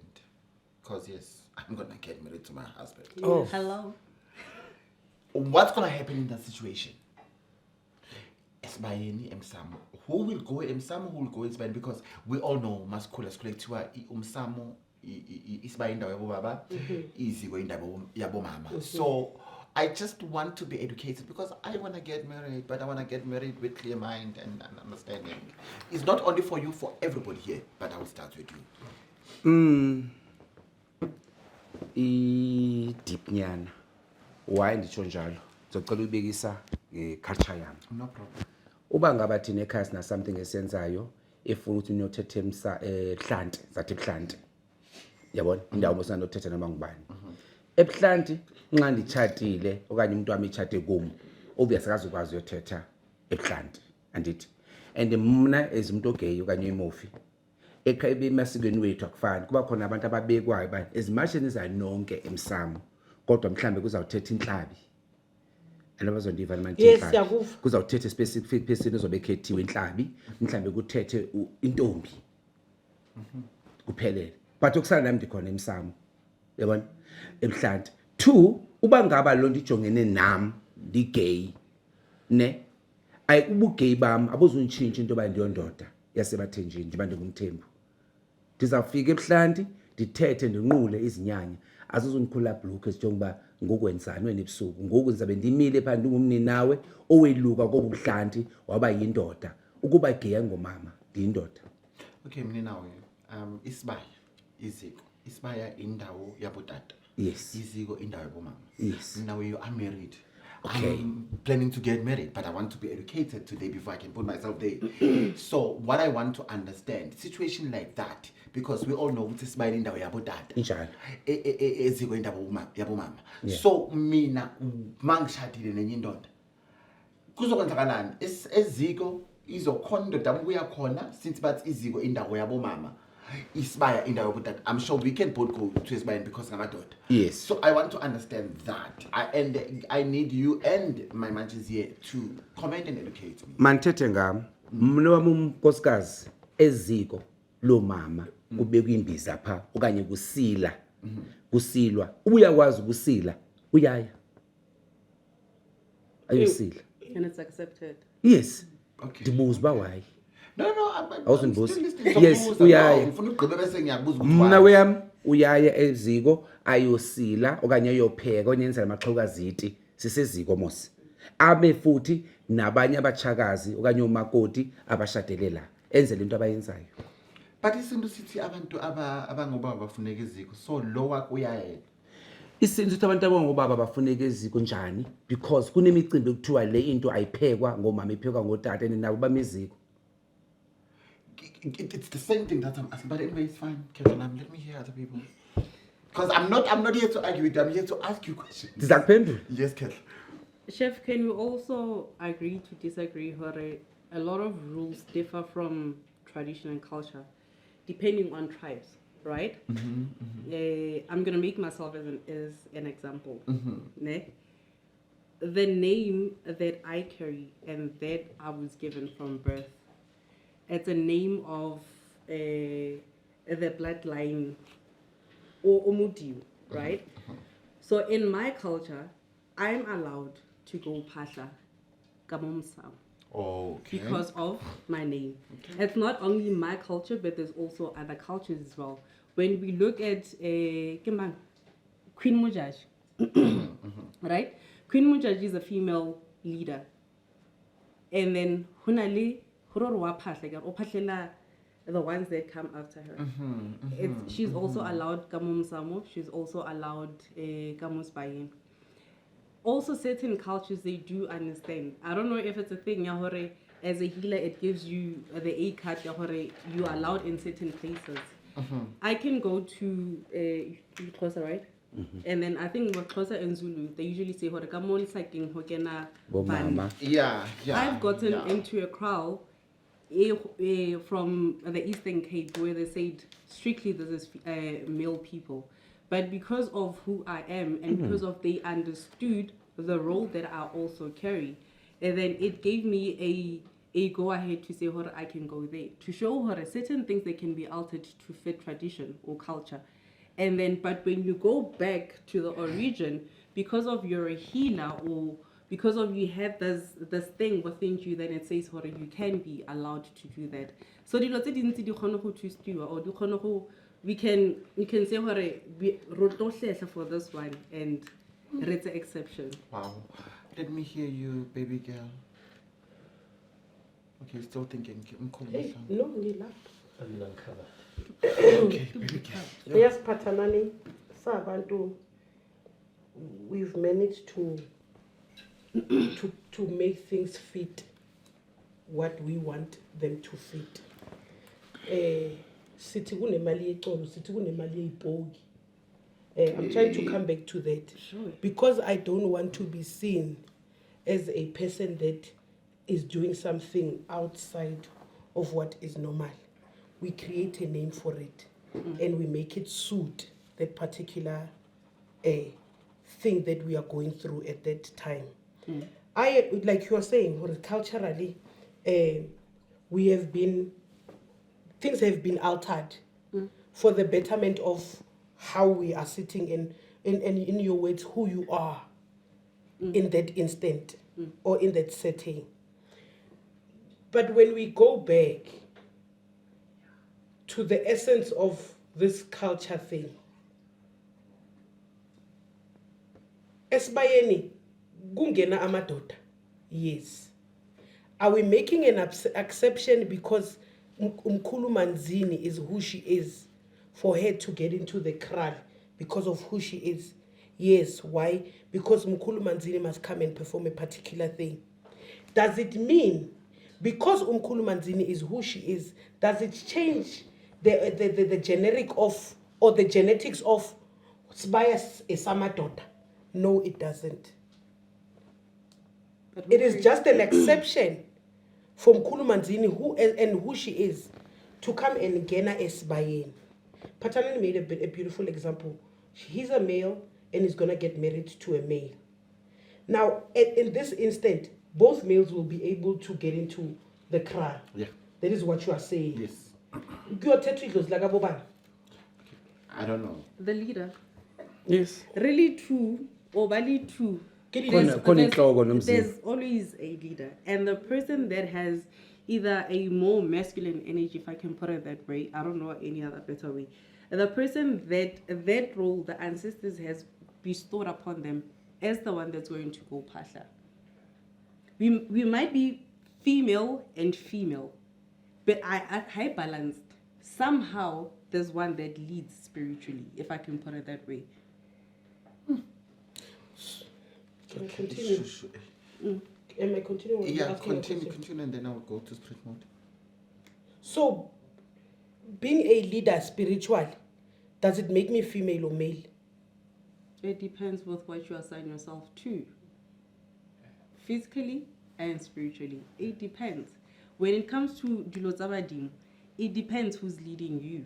because yes, I'm gonna get married to my husband. Oh. Hello. What's gonna happen in that situation? Esbayeni emsamo. Who will go emsamo? Who will go esbayeni? Because we all know Mkhulu esikolekuthiwa umsamo isbayeni indawo yabo baba, izigo indawo yabo mama. So I just want to be educated because I want to get married, but I want to get married with clear mind and understanding. It's not only for you, for everybody here, but I will start with you. Deep nyana. Why nditsho njalo? Ngizocela ubekisa ngeculture yami. No problem. Uba ngaba thina ekhaya sina something esenzayo efuna ukuthi niyothetha ebuhlanti zathi ebuhlanti. Yabona indawo mosanothetha noma ngubani. Ebuhlanti nxa ndichatile okanye umuntu wami echate kum obvious akazukwazi uyothetha ebuhlanti andithi. And mina as umuntu ogay okanye emofi ekhaya emasikweni wethu akufani kuba khona abantu ababekwayo bani ezimashini zanonke emsamo kodwa mhlambe kuzawuthetha inhlabi anabazondiva namanti Yes, siyakuva. kuzawuthetha specific person ozobe ekhethiwe inhlabi mhlambe kuthethe intombi kuphelele but okusala nami ndikhona emsamo yabona ebuhlanti 2 uba ngaba lo ndijongene nami ndigay ne ubugay bami abuzuntshintsha into ba ndiyondoda yasebathenjini ndiba ndingumthembu ndizawufika ebuhlanti ndithethe ndinqule izinyanya azizonikhula bhlukhe sijonga ngokwenzani wena ebusuku ngoku ndizabe ndimile pha ndingumninawe oweluka kobuhlanti waba yindoda ukuba gay ngomama ndiyindoda. Okay, Mninawa, isibaya iziko. Isibaya indawo yabotata. Yes. Iziko indawo yabomama. Yes. Now you are married. Okay. I'm planning to get married, but I want to be educated today before I can put myself there. So what I want to understand, situation like that, because we all know ukuthi isibaya indawo yabotata. Injalo. Eziko indawo yabomama. Yeah. So mina mangishadile nenye indoda. Kuzokwenzakalani? Eziko izokhona indoda ukuya khona since bathi iziko indawo yabomama. Isibaya indawo yabotata. I'm sure we can both go to isibaya because ngamadoda. Yes. So I want to understand that. I need you and my manches here to comment and educate me. Manthethe ngami mina wami unkosikazi eziko lo mama kubekwa imbiza pha okanye kusila kusilwa uyakwazi ukusila uyaya ayosila And it's accepted. yes Okay. ndibuza ba why No, I'm Awuzindibuza? still listening. Yes, uyaya. Ngifuna ugqibe bese ngiyabuza ukuthi mna why. weyami uyaya eziko ayosila okanye ayopheka onyenzela amaxhokaziti siseziko mos abe futhi nabanye abachakazi okanye umakoti abashadelela enzele into abayenzayo. But isinto sithi abantu abangobaba bafuneka iziko. So lo wakho uyayela. Isinto ukuthi abantu abangobaba bafuneka eziko njani because kunemicimbi ekuthiwa le into ayiphekwa ngomama iphekwa ngotata nabo bameziko. It's the same thing that I'm asking, but anyway, it's fine. Kevin, let me hear other people. Because I'm not here to argue with you. I'm here to ask you questions. Ndizakuphendula. Yes, Kevin. Chef, can we also agree to disagree? Hore, a lot of rules differ from tradition and culture, depending on tribes, right? I'm gonna make myself as an example. Ne? The name that I carry and that I was given from birth, it's a name of the bloodline or Omudiu, right? So in my culture, I'm allowed to go Pasha Gamomsam Okay. because of my name. It's not only my culture, but there's also other cultures as well. When we look at Queen Mujaj, right? Queen Mujaj is a female leader. And then Hunali Hurorwa Pasha, the ones that come after her. She's also allowed Gamomsamo, she's also allowed Gamusbayin. Also, certain cultures, they do understand. I don't know if it's a thing, Yahore, as a healer, it gives you the A card, Yahore, you are allowed in certain places. I can go to Xhosa, right? And then I think with Xhosa and Zulu, they usually say, Hore, Gamon Saking Hokena Bomama. Yeah. I've gotten into a crowd from the Eastern Cape where they said strictly this is male people. But because of who I am and because of they understood the role that I also carry, and then it gave me a go ahead to say, Hore, I can go there. To show her certain things that can be altered to fit tradition or culture. And then, but when you go back to the origin, because of you're a healer or because of you have this thing within you, then it says, Hore, you can be allowed to do that. So the lots of we can say, Hore, we for this one, and It's an exception. Wow. Let me hear you, baby girl. Okay, still thinking. Hey, no, ngilapha. I'm uncovered. Okay, baby girl. Yes, Patanani, Sabantu, we've managed to make things fit what we want them to fit. Sithi kunemali yexolo, sithi kunemali yebhogi. I'm trying to come back to that. Sure. Because I don't want to be seen as a person that is doing something outside of what is normal. We create a name for it and we make it suit that particular thing that we are going through at that time. I, like you are saying, culturally, things have been altered for the betterment of how we are sitting in your words, who you are in that instant or in that setting. But when we go back to the essence of this culture thing, esibayeni kungena amadoda, yes. Are we making an exception because Mkhulu Manzini is who she is, for her to get into the kraal because of who she is? Yes. Why? Because Mkhulu Manzini must come and perform a particular thing. Does it mean because Mkhulu Manzini is who she is, does it change the generic of, or the genetics of Sibaya Esamadoda? No, it doesn't. But It is just an exception for Mkhulu Manzini who she is to come and gena Esibayeni. Patanani made a beautiful example. He's a male and is going to get married to a male. Now, in this instant, both males will be able to get into the kraal. Yeah. That is what you are saying. Yes. I don't know. The leader. Yes. Really true, or valid true. There's always a leader. And the person that has either a more masculine energy, if I can put it that way, I don't know any other better way. The person that role the ancestors has bestowed upon them as the one that's going to go pasha. We might be female and female, but I high balanced. Somehow there's one that leads spiritually, if I can put it that way. Can I continue? Am I continuing? Yeah, continue, and then I'll go to spirit mode. So, being a leader spiritual, does it make me female or male? It depends with what you assign yourself to. Physically and spiritually. It depends. When it comes to Dilozabading, it depends who's leading you.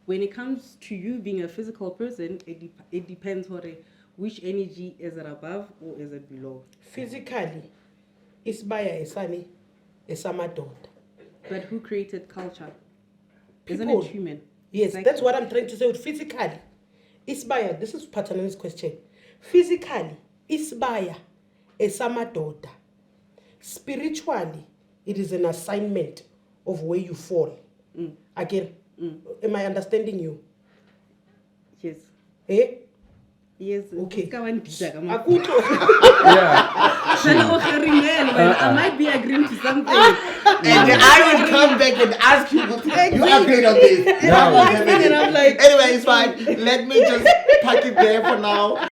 When it comes to you being a physical person, it depends which energy is it above or is it below. Physically, Isbaya Esani Esamadoda. But who created culture? Isn't People. it human? Yes, Like- that's what I'm trying to say with physically. Isbaya, this is Patanani's question. Physically, Isbaya Esamadoda. Spiritually, it is an assignment of where you fall. Again, am I understanding you? Yes. Eh? Yes. Okay. Akuto. Yeah. I might be agreeing to something. And I will come back and ask you, you agreed on this. And I'm like, Anyway, it's fine. Let me just pack it there for now.